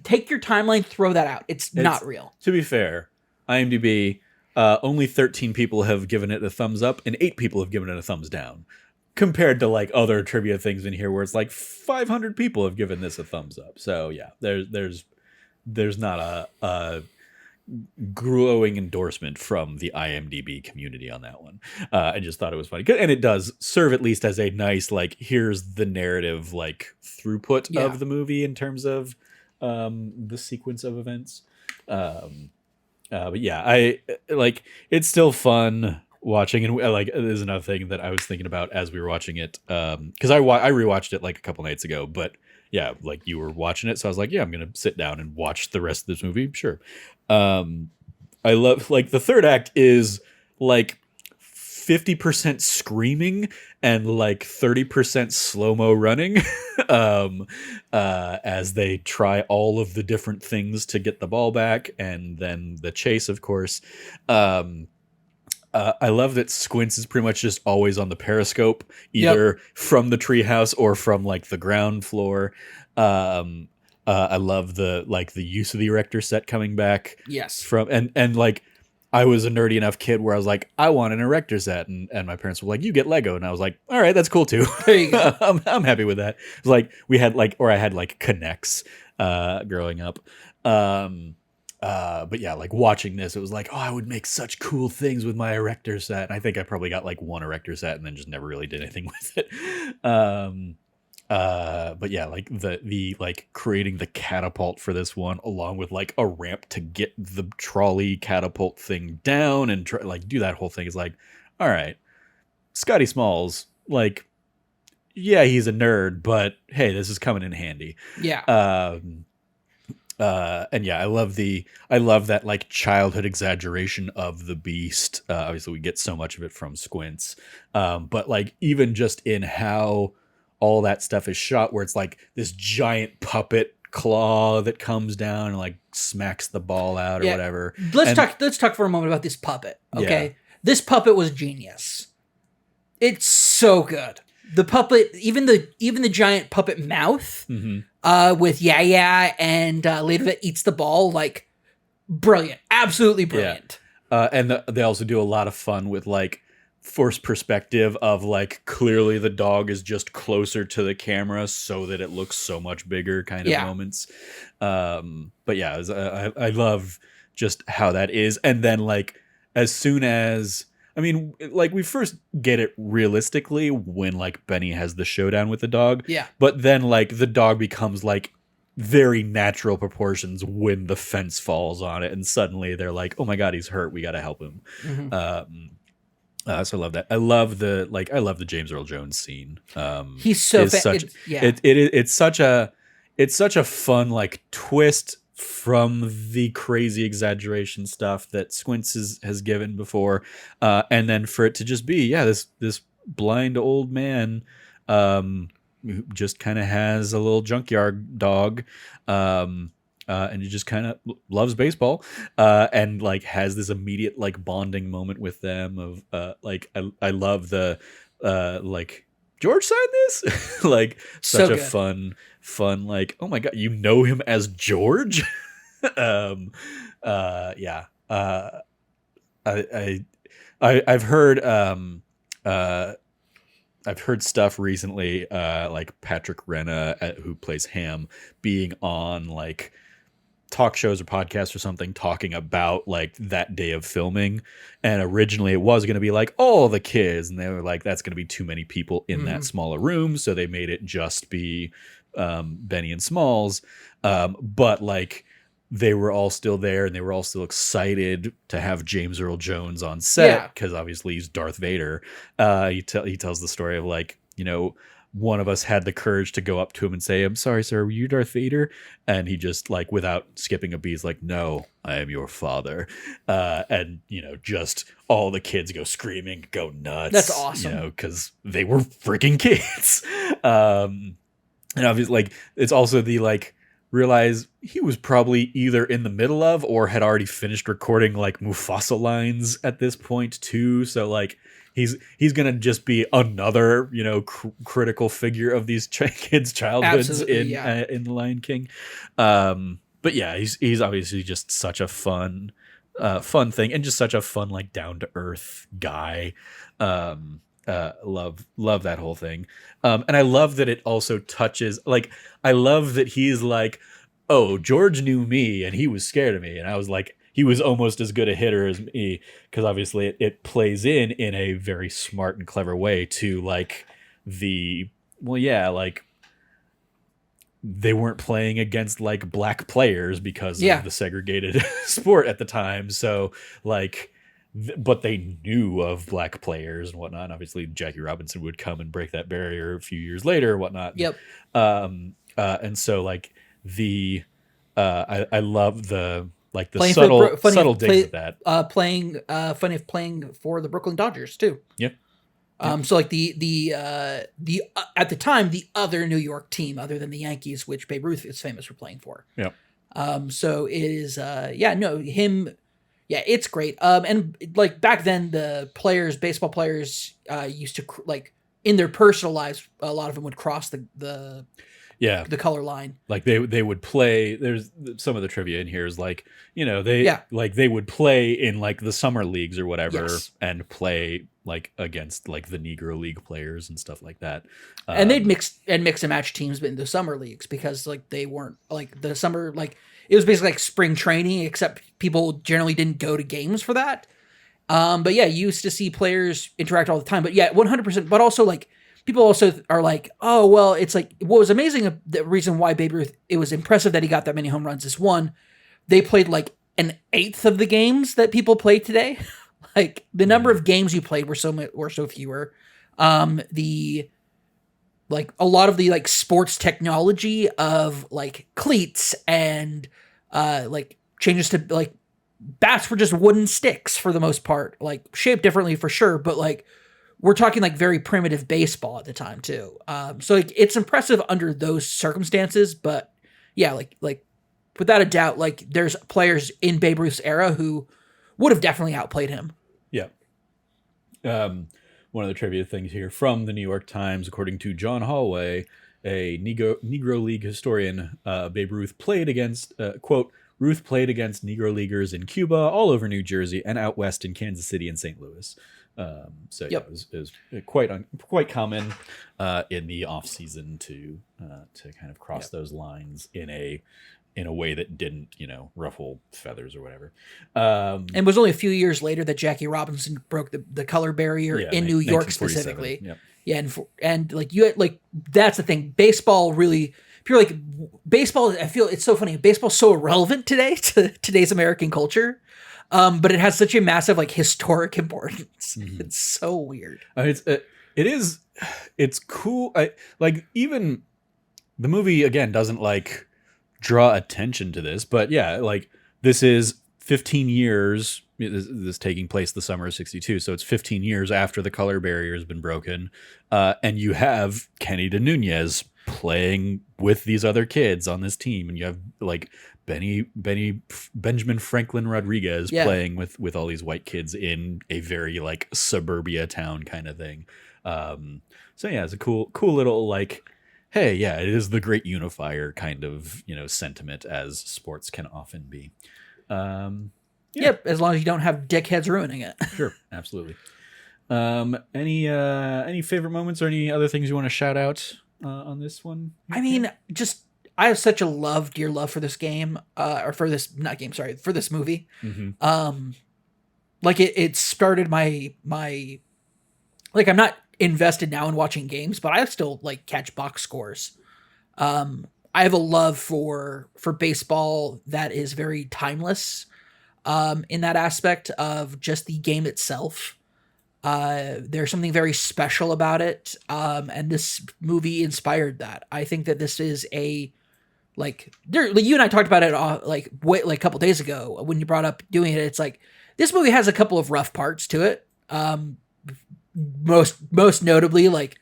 take your timeline, throw that out. It's not real. To be fair, IMDb only 13 people have given it a thumbs up, and 8 people have given it a thumbs down. Compared to like other trivia things in here, where it's like 500 people have given this a thumbs up. So yeah, there's not a glowing endorsement from the IMDb community on that one. I just thought it was funny, and it does serve at least as a nice like here's the narrative like throughput of the movie in terms of the sequence of events. But yeah, I like it's still fun watching, and like there's another thing that I was thinking about as we were watching it because I rewatched it like a couple nights ago, but yeah, like you were watching it, so I was like, yeah, I'm gonna sit down and watch the rest of this movie. Sure. I love like the third act is like 50% screaming and like 30% slow-mo running as they try all of the different things to get the ball back, and then the chase, of course. I love that Squints is pretty much just always on the periscope, either from the treehouse or from like the ground floor. I love the use of the erector set coming back. Yes. From and like I was a nerdy enough kid where I was like, I want an erector set, and my parents were like, you get Lego, and I was like, all right, that's cool too. There you go. I'm happy with that. It was like we had like, or I had like Connects growing up. But yeah, like watching this, it was like, oh, I would make such cool things with my erector set. And I think I probably got like one erector set and then just never really did anything with it. But yeah, like the like creating the catapult for this one, along with like a ramp to get the trolley catapult thing down and like do that whole thing, is like, all right, Scotty Smalls, like, yeah, he's a nerd, but hey, this is coming in handy. Yeah. And yeah, I love that like childhood exaggeration of the beast. Obviously we get so much of it from Squints. But like even just in how all that stuff is shot, where it's like this giant puppet claw that comes down and like smacks the ball out or Yeah. whatever. Let's And talk for a moment about this puppet. Okay. yeah, This puppet was genius. It's so good. The puppet, even the giant puppet mouth, hmm with yeah, and later that eats the ball, like brilliant, absolutely brilliant. and they also do a lot of fun with like forced perspective of like clearly the dog is just closer to the camera so that it looks so much bigger kind of Yeah. moments. But yeah, I love just how that is. And then like as soon as I mean, like we first get it realistically when like Benny has the showdown with the dog, Yeah. but then like the dog becomes like very natural proportions when the fence falls on it, and suddenly they're like, "Oh my god, he's hurt. We got to help him." Mhm. So I love that. I love the James Earl Jones scene. He's so Is such yeah. it's such a fun like twist from the crazy exaggeration stuff that Squints has given before, and then for it to just be this blind old man who just kind of has a little junkyard dog. And he just kind of loves baseball, and like has this immediate like bonding moment with them of like I love the like George signed this like So such a good. fun like, oh my god, you know him as George. um yeah I, I've heard uh I've heard stuff recently, like Patrick Renna, who plays Ham, being on like talk shows or podcasts or something talking about like that day of filming. And originally it was going to be like all the kids, and they were like, that's going to be too many people in that Mhm. smaller room, so they made it just be Benny and Smalls. But like they were all still there and they were all still excited to have James Earl Jones on Yeah. set because obviously he's Darth Vader. He tells the story of like, one of us had the courage to go up to him and say, "I'm sorry, sir, were you Darth Vader?" And he just like, without skipping a beat, is like, "No, I am your father." And just all the kids go screaming, go nuts. That's awesome. Because they were freaking kids. And obviously, like, it's also the like realize he was probably either in the middle of or had already finished recording like Mufasa lines at this point too. So like he's gonna just be another critical figure of these kids' childhoods Absolutely, yeah. in the Lion King. But yeah, he's obviously just such a fun thing, and just such a fun like down to earth guy. Love that whole thing. And I love that it also touches like, I love that he's like, oh, George knew me and he was scared of me, and I was like, he was almost as good a hitter as me, because obviously it plays in a very smart and clever way to like like they weren't playing against like black players because Yeah. of the segregated sport at the time. So like, but they knew of black players and whatnot. And obviously, Jackie Robinson would come and break that barrier a few years later or whatnot. Yep. And so like I love the like the Playing for subtle digs at that. playing for the Brooklyn Dodgers too. Yep. So like the at the time the other New York team other than the Yankees, which Babe Ruth is famous for playing for. Yep. So it is it's great. And like back then the baseball players used to like in their personal lives, a lot of them would cross the Yeah. color line. Like they would play. There's some of the trivia in here is like, Yeah. they would play in like the summer leagues or whatever, Yes. and play like against like the Negro League players and stuff like that. And they'd mix and match teams in the summer leagues because like they weren't like the summer, like it was basically like spring training, except people generally didn't go to games for that. But yeah, you used to see players interact all the time. But yeah, 100%. But also like people also are like, oh well, it's like what was amazing. The reason why Babe Ruth, it was impressive that he got that many home runs is one, they played like an eighth of the games that people play today. Like the number of games you played were so fewer. The like a lot of the like sports technology of like cleats and like changes to like bats were just wooden sticks for the most part, like shaped differently for sure, but like we're talking like very primitive baseball at the time too. So like it's impressive under those circumstances, but yeah, like without a doubt, like there's players in Babe Ruth's era who would have definitely outplayed him. Yeah. One of the trivia things here from the New York Times, according to John Hallway, a Negro League historian, Babe Ruth played against, quote, Ruth played against Negro Leaguers in Cuba, all over New Jersey, and out west in Kansas City and St. Louis. So yeah, it was quite common in the off season to kind of cross those lines in a way that didn't, ruffle feathers or whatever. And it was only a few years later that Jackie Robinson broke the color barrier in New York specifically. Yep. Yeah, and like you like that's the thing. Baseball really, if you're like baseball, I feel it's so funny. Baseball's so irrelevant today to today's American culture, but it has such a massive like historic importance. Mm-hmm. It's so weird. It's cool. Even the movie again doesn't like draw attention to this, but yeah, like this is 15 years. This taking place the summer of '62, so it's 15 years after the color barrier has been broken, and you have Kenny de Nunez playing with these other kids on this team, and you have like Benjamin Franklin Rodriguez playing with all these white kids in a very like suburbia town kind of thing. So yeah, it's a cool little like, hey, yeah, it is the great unifier kind of sentiment as sports can often be. Yep, as long as you don't have dickheads ruining it. Sure, absolutely. Any favorite moments or any other things you want to shout out on this one? I mean, I have such a dear love for this game, for this movie. Mm-hmm. Like it started my like I'm not invested now in watching games, but I still like catch box scores. I have a love for baseball that is very timeless. In that aspect of just the game itself. There's something very special about it. And this movie inspired that. I think that this is you and I talked about it a couple days ago when you brought up doing it. It's like, this movie has a couple of rough parts to it. Most notably like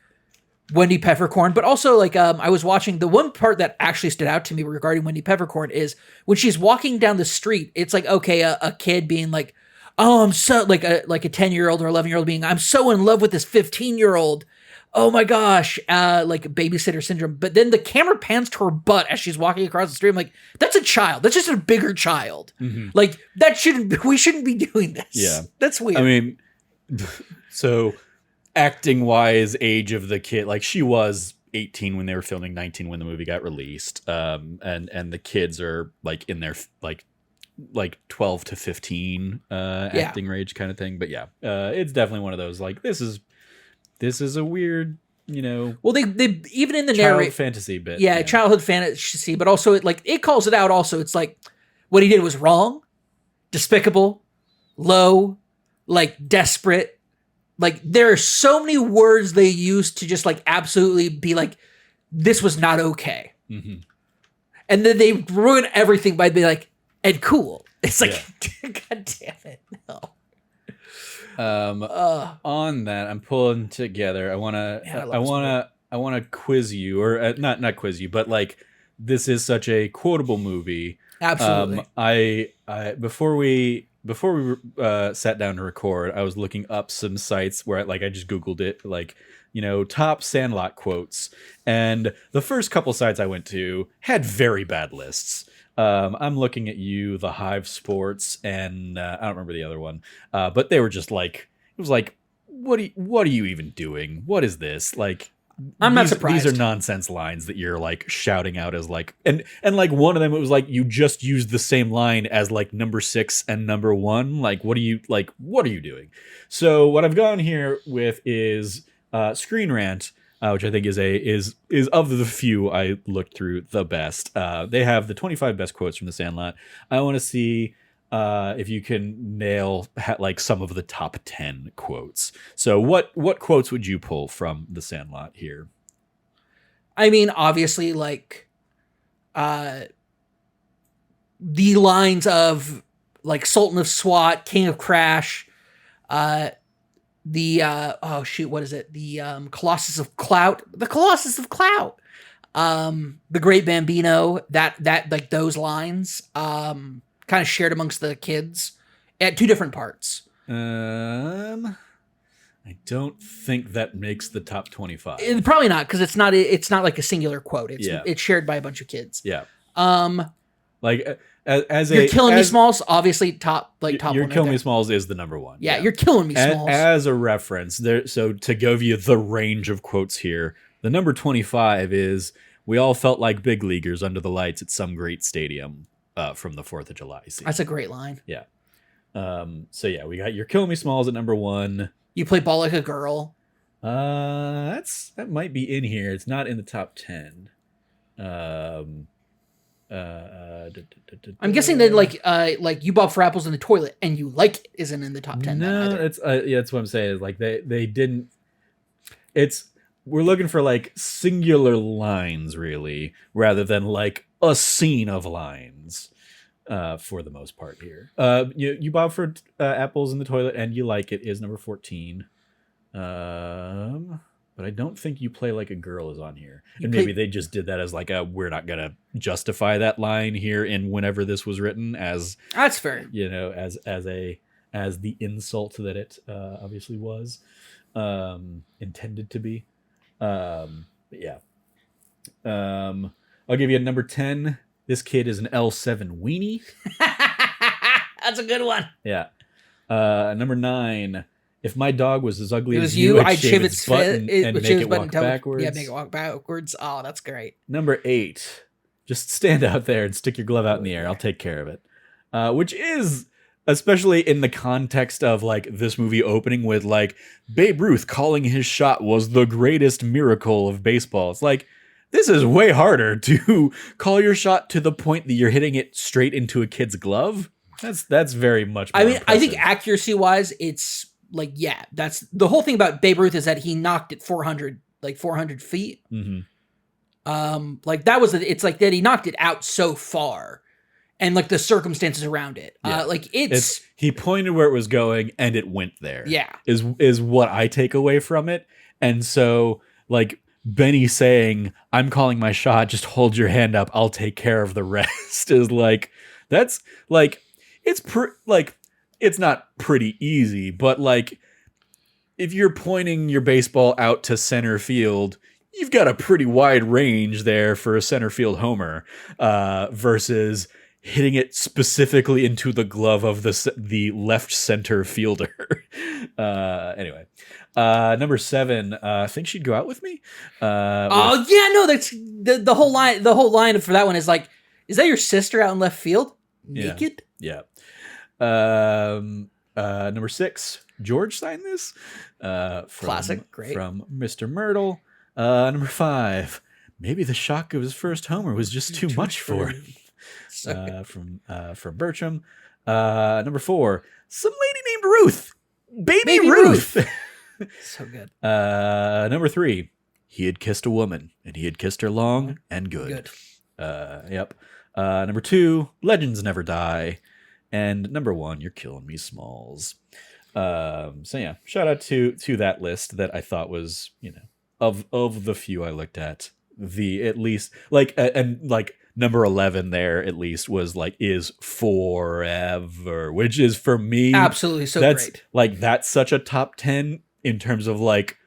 Wendy Peppercorn, but also like I was watching the one part that actually stood out to me regarding Wendy Peppercorn is when she's walking down the street. It's like, okay, a kid being like, oh, I'm so like a 10-year-old or 11-year-old being, I'm so in love with this 15-year-old. Oh my gosh, like babysitter syndrome. But then the camera pans to her butt as she's walking across the street. I'm like, that's a child. That's just a bigger child. Mm-hmm. Like we shouldn't be doing this. Yeah, that's weird. I mean, so. Acting wise, age of the kid, like she was 18 when they were filming, 19 when the movie got released, and the kids are like in their like 12 to 15 acting range kind of thing. But yeah, it's definitely one of those like this is a weird, well they even in the childhood fantasy bit, childhood fantasy, but also it calls it out. Also, it's like what he did was wrong, despicable, low, like desperate. Like there are so many words they use to just like absolutely be like, this was not okay. Mm-hmm. And then they ruin everything by being like, and cool. It's like, God damn it. No. On that, I'm pulling together. I want to quiz you or not quiz you, but like, this is such a quotable movie. Absolutely. I before we sat down to record, I was looking up some sites where I just Googled it, like, top Sandlot quotes. And the first couple sites I went to had very bad lists. I'm looking at The Hive Sports, and I don't remember the other one. But they were just like, it was like, what are you even doing? What is this? Like, I'm not surprised. These are nonsense lines that you're like shouting out as like, and like one of them, it was like, you just used the same line as like number 6 and number 1. Like, what are you doing? So what I've gone here with is Screen Rant, which I think is of the few I looked through the best. They have the 25 best quotes from The Sandlot. I want to see if you can nail like some of the top 10 quotes. So what quotes would you pull from The Sandlot here? I mean, obviously, like, the lines of like Sultan of Swat, King of Crash, what is it? The Colossus of Clout, the Great Bambino. That like those lines, kind of shared amongst the kids at two different parts. I don't think that makes the top 25. Probably not, because it's not like a singular quote. It's shared by a bunch of kids. Yeah. Like as You're Killing Me Smalls, obviously top You're one. Killing Me Smalls is the number one. Yeah, You're Killing Me Smalls. As a reference, there. So to give you the range of quotes here, the number 25 is, "We all felt like big leaguers under the lights at some great stadium," from the 4th of July season. That's a great line. Yeah. So yeah, we got You're Killing Me Smalls at number 1. You Play Ball Like a Girl. That might be in here. It's not in the top 10. I'm guessing that like You Bob for Apples in the Toilet and You Like It isn't in the top 10. No, it's that's what I'm saying. Is like they didn't. We're looking for like singular lines really, rather than like a scene of lines. For the most part here, you Bob for Apples in the Toilet and You Like It is number 14. But I don't think You Play Like a Girl is on here. And maybe they just did that as like we're not gonna justify that line here in whenever this was written as that's fair. As the insult that it obviously was intended to be. But yeah. I'll give you a number 10. This kid is an L7 weenie. That's a good one. Yeah. Number 9. If my dog was as ugly as you, I'd shave its butt and make it walk backwards. Yeah, make it walk backwards. Oh, that's great. Number 8. Just stand out there and stick your glove out in the air. I'll take care of it. Which is, especially in the context of like this movie opening with like Babe Ruth calling his shot was the greatest miracle of baseball. It's like, this is way harder to call your shot to the point that you're hitting it straight into a kid's glove. That's very much more impressive. I think accuracy wise, it's like, yeah, that's the whole thing about Babe Ruth is that he knocked it 400 feet. Mm-hmm. Like that was, it's like that he knocked it out so far and like the circumstances around it. Yeah. Like he pointed where it was going and it went there. Yeah. Is what I take away from it. And so like, Benny saying, "I'm calling my shot, just hold your hand up, I'll take care of the rest," is like, that's like, it's it's not pretty easy, but like, if you're pointing your baseball out to center field, you've got a pretty wide range there for a center field homer, versus hitting it specifically into the glove of the left center fielder. Anyway. Number 7, think she'd go out with me. That's the whole line. The whole line for that one is like, is that your sister out in left field naked? Yeah. Number 6, George signed this. Classic, great from Mr. Myrtle. Number 5, maybe the shock of his first homer was just too much for him. From Bertram. Number 4, some lady named Ruth. Baby Ruth. So good. Number 3, he had kissed a woman and he had kissed her long and good. Yep. Number 2, legends never die. And number 1, You're Killing Me Smalls. So yeah, shout out to that list that I thought was, of the few I looked at, at least like, and like number 11 there at least was like, is Forever, which is for me absolutely so that's great. Like, that's such a top 10 in terms of like,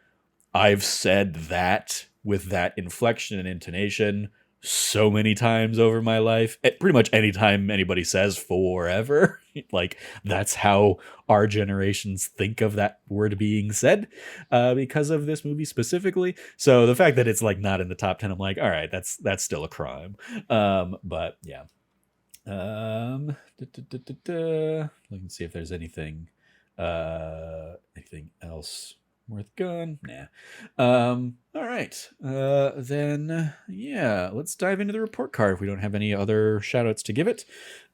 I've said that with that inflection and intonation so many times over my life. Pretty much anytime anybody says forever, like, that's how our generations think of that word being said, because of this movie specifically. So the fact that it's like not in the top 10, I'm like, all right, that's still a crime. But yeah. Let me see if there's anything else worth going. Nah. All right. Then yeah, let's dive into the report card if we don't have any other shout outs to give it.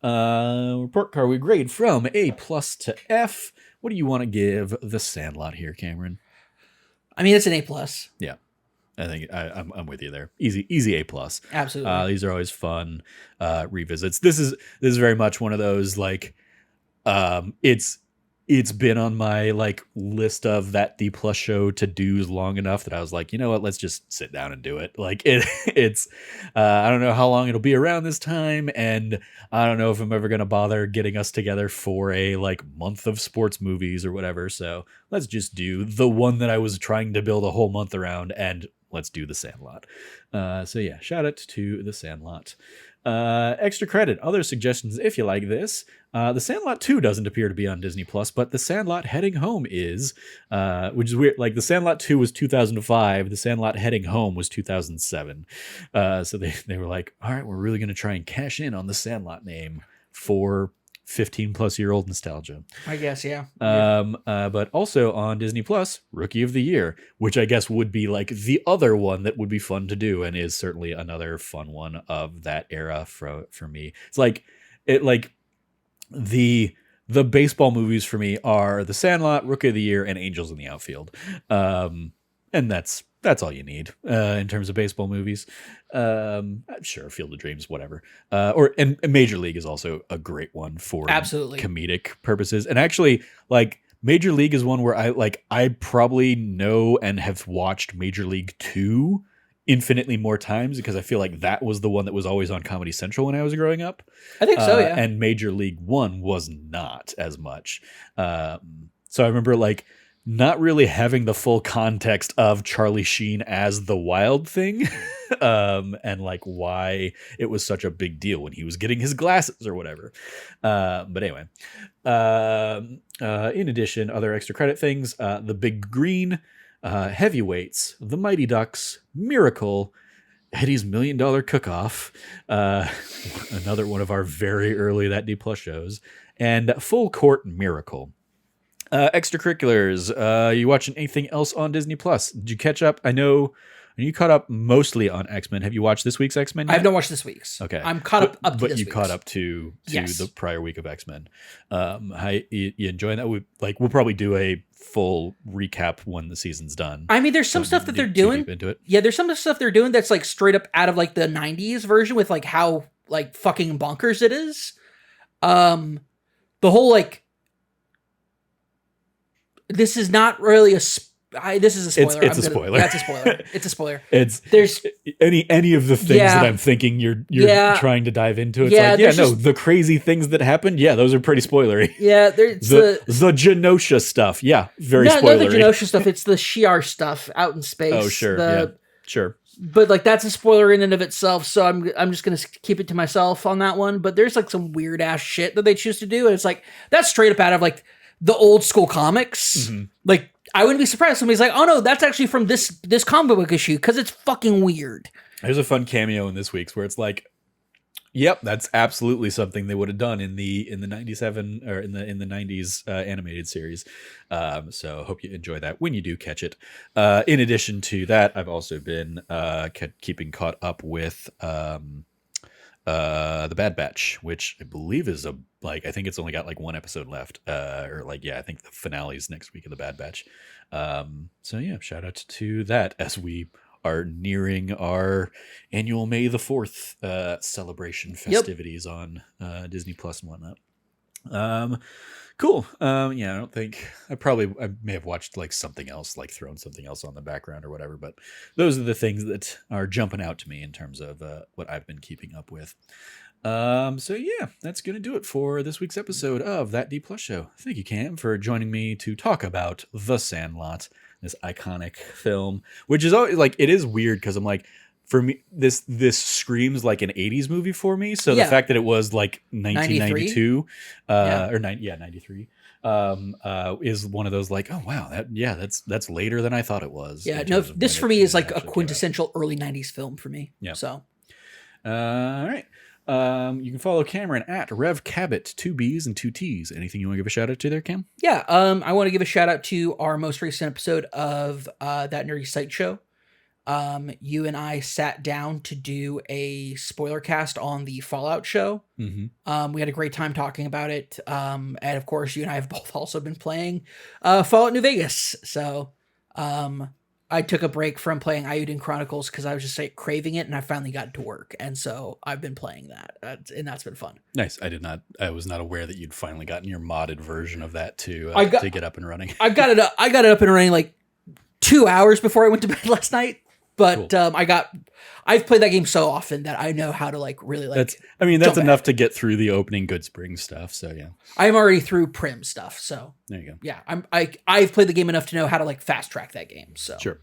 Report card we grade from A+ to F. What do you want to give The Sandlot here, Cameron? I mean, it's an A+. Yeah. I think I'm with you there. Easy A plus. Absolutely. These are always fun revisits. This is very much one of those like it's been on my like list of that D plus show to do's long enough that I was like, you know what, let's just sit down and do it. Like it's I don't know how long it'll be around this time, and I don't know if I'm ever gonna bother getting us together for a like month of sports movies or whatever. So let's just do the one that I was trying to build a whole month around, and let's do The Sandlot. So yeah, shout out to The Sandlot. Extra credit, other suggestions if you like this. The Sandlot 2 doesn't appear to be on Disney Plus, but The Sandlot Heading Home is, which is weird. Like The Sandlot 2 was 2005, The Sandlot Heading Home was 2007. So they were like, all right, we're really going to try and cash in on the Sandlot name for 15-plus-year-old nostalgia. I guess, yeah. But also on Disney Plus, Rookie of the Year, which I guess would be like the other one that would be fun to do, and is certainly another fun one of that era for me. It's like the baseball movies for me are The Sandlot, Rookie of the Year, and Angels in the Outfield. And that's all you need in terms of baseball movies. Sure, Field of Dreams, whatever. And Major League is also a great one for Absolutely comedic purposes. And actually, like Major League is one where I probably know and have watched Major League 2 infinitely more times, because I feel like that was the one that was always on Comedy Central when I was growing up. I think so, yeah. And Major League 1 was not as much. So I remember like not really having the full context of Charlie Sheen as the Wild Thing, and like why it was such a big deal when he was getting his glasses or whatever. But anyway, in addition, other extra credit things, The Big Green, Heavyweights, The Mighty Ducks, Miracle, Eddie's $1 Million Cook-Off, another one of our very early That D Plus shows, and Full Court Miracle. Extracurriculars. You watching anything else on Disney Plus? Did you catch up? I know you caught up mostly on X-Men. Have you watched this week's X-Men yet? I have not watched this week's. Okay. I'm caught up to but this you week's. caught up to Yes. the prior week of X-Men. You enjoying that? We'll probably do a full recap when the season's done. I mean, there's some stuff that they're doing. Deep into it. Yeah, there's some stuff they're doing that's like straight up out of like the 90s version with like how like fucking bonkers it is. The whole like, this is not really this is a spoiler. It's a spoiler. That's a spoiler. It's a spoiler. There's any of the things that I'm thinking you're trying to dive into. It's the crazy things that happened. Yeah, those are pretty spoilery. Yeah, there's the Genosha stuff. Yeah, very spoilery. Not the Genosha stuff. It's the Shi'ar stuff out in space. Oh, sure. Sure. But like that's a spoiler in and of itself, so I'm just gonna keep it to myself on that one. But there's like some weird ass shit that they choose to do, and it's like that's straight up out of like the old school comics. Mm-hmm. Like I wouldn't be surprised if somebody's like, oh no, that's actually from this comic book issue, because it's fucking weird. There's a fun cameo in this week's where it's like, yep, that's absolutely something they would have done in the 97 or in the 90s animated series. So hope you enjoy that when you do catch it. In addition to that, I've also been keeping caught up with The Bad Batch, which I believe is I think it's only got like one episode left, I think the finale is next week of The Bad Batch. So yeah, shout out to that as we are nearing our annual May the 4th celebration festivities on Disney Plus and whatnot. Cool. I don't think I may have watched like something else, like thrown something else on the background or whatever, but those are the things that are jumping out to me in terms of what I've been keeping up with. So yeah, that's going to do it for this week's episode of That D Plus Show. Thank you, Cam, for joining me to talk about The Sandlot, this iconic film, which is always like, it is weird because I'm like, for me, this screams like an 80s movie for me. So the fact that it was like 1992 93 is one of those like, oh wow, that's later than I thought it was. Yeah, no, this for me is like a quintessential early 90s film for me. Yeah. So all right. You can follow Cameron at Rev Cabot, 2 B's and 2 T's. Anything you want to give a shout out to there, Cam? Yeah, I want to give a shout out to our most recent episode of That Nerdy Site Show. You and I sat down to do a spoiler cast on the Fallout show. Mm-hmm. We had a great time talking about it. And of course, you and I have both also been playing Fallout New Vegas. So I took a break from playing Iuden Chronicles because I was just like craving it, and I finally got to work, and so I've been playing that, and that's been fun. Nice. I was not aware that you'd finally gotten your modded version of that I got to get up and running. I got it up. I got it up and running like 2 hours before I went to bed last night. But Cool. I've played that game so often that I know how to like really like. That's enough to get through the opening Good Spring stuff. So yeah, I'm already through Prim stuff. So there you go. yeah, I've played the game enough to know how to like fast track that game. So Sure.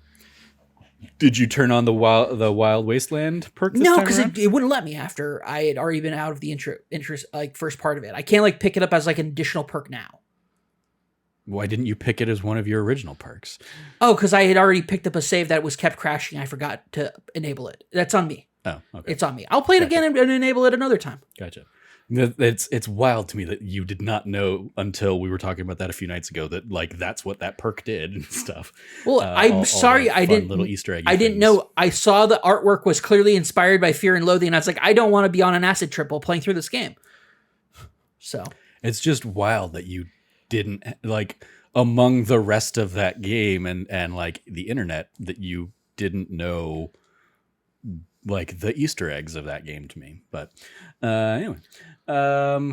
Did you turn on the Wild Wasteland perk this no, time because around? it wouldn't let me after I had already been out of the interest like first part of it. I can't like pick it up as like an additional perk now. Why didn't you pick it as one of your original perks? Oh, because I had already picked up a save that was kept crashing. I forgot to enable it. That's on me. Oh, okay. It's on me. I'll play it again and enable it another time. Gotcha. It's wild to me that you did not know until we were talking about that a few nights ago that like that's what that perk did and stuff. Well, I'm sorry I didn't little Easter egg. I didn't know. I saw the artwork was clearly inspired by Fear and Loathing, and I was like, I don't want to be on an acid trip while playing through this game. So it's just wild that you didn't like among the rest of that game and like the internet that you didn't know like the Easter eggs of that game to me. But anyway,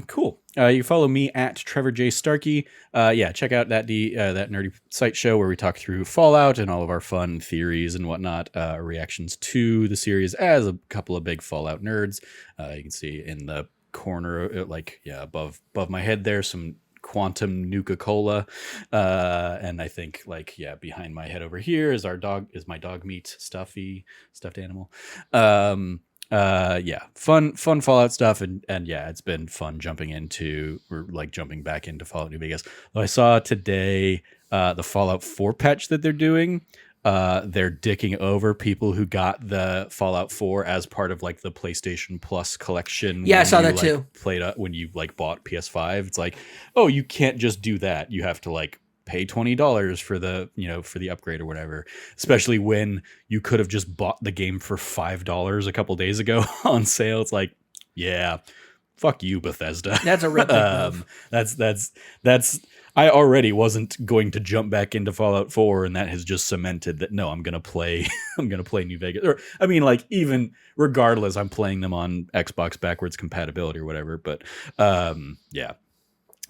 cool. You follow me at Trevor J Starkey. Yeah, check out that nerdy site show where we talk through Fallout and all of our fun theories and whatnot, reactions to the series as a couple of big Fallout nerds. You can see in the corner, like above my head there, some quantum Nuka-Cola, and I think like behind my head over here is my dog meat stuffed animal. Fun Fallout stuff, and yeah, it's been fun jumping back into Fallout New Vegas. Though I saw today the Fallout 4 patch that they're doing. They're dicking over people who got the Fallout 4 as part of like the PlayStation Plus collection. Yeah, I saw that too. Played when you like bought PS5. It's like, oh, you can't just do that. You have to like pay $20 for the upgrade or whatever. Especially when you could have just bought the game for $5 a couple days ago on sale. It's like, yeah, fuck you, Bethesda. That's a real big move. That's I already wasn't going to jump back into Fallout 4, and that has just cemented that no, I'm gonna play New Vegas. Or I mean, like even regardless, I'm playing them on Xbox backwards compatibility or whatever. But that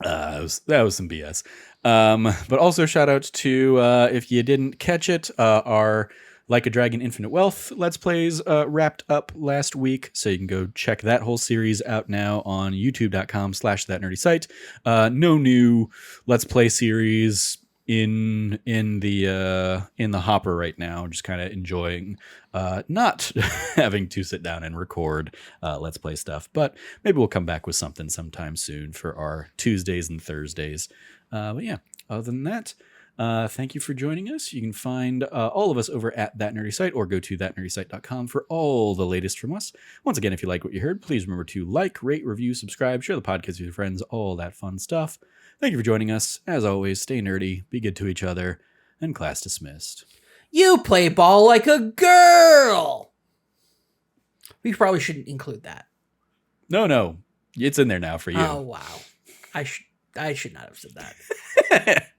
was some BS. But also shout out to if you didn't catch it, our Like a Dragon Infinite Wealth Let's Plays wrapped up last week, so you can go check that whole series out now on youtube.com/thatnerdysite. No new Let's Play series in the hopper right now. Just kind of enjoying not having to sit down and record Let's Play stuff, but maybe we'll come back with something sometime soon for our Tuesdays and Thursdays. But yeah, other than that, thank you for joining us. You can find all of us over at That Nerdy Site or go to thatnerdysite.com for all the latest from us. Once again, if you like what you heard, please remember to like, rate, review, subscribe, share the podcast with your friends, all that fun stuff. Thank you for joining us. As always, stay nerdy, be good to each other, and class dismissed. You play ball like a girl. We probably shouldn't include that. No, it's in there now for you. Oh, wow. I should not have said that.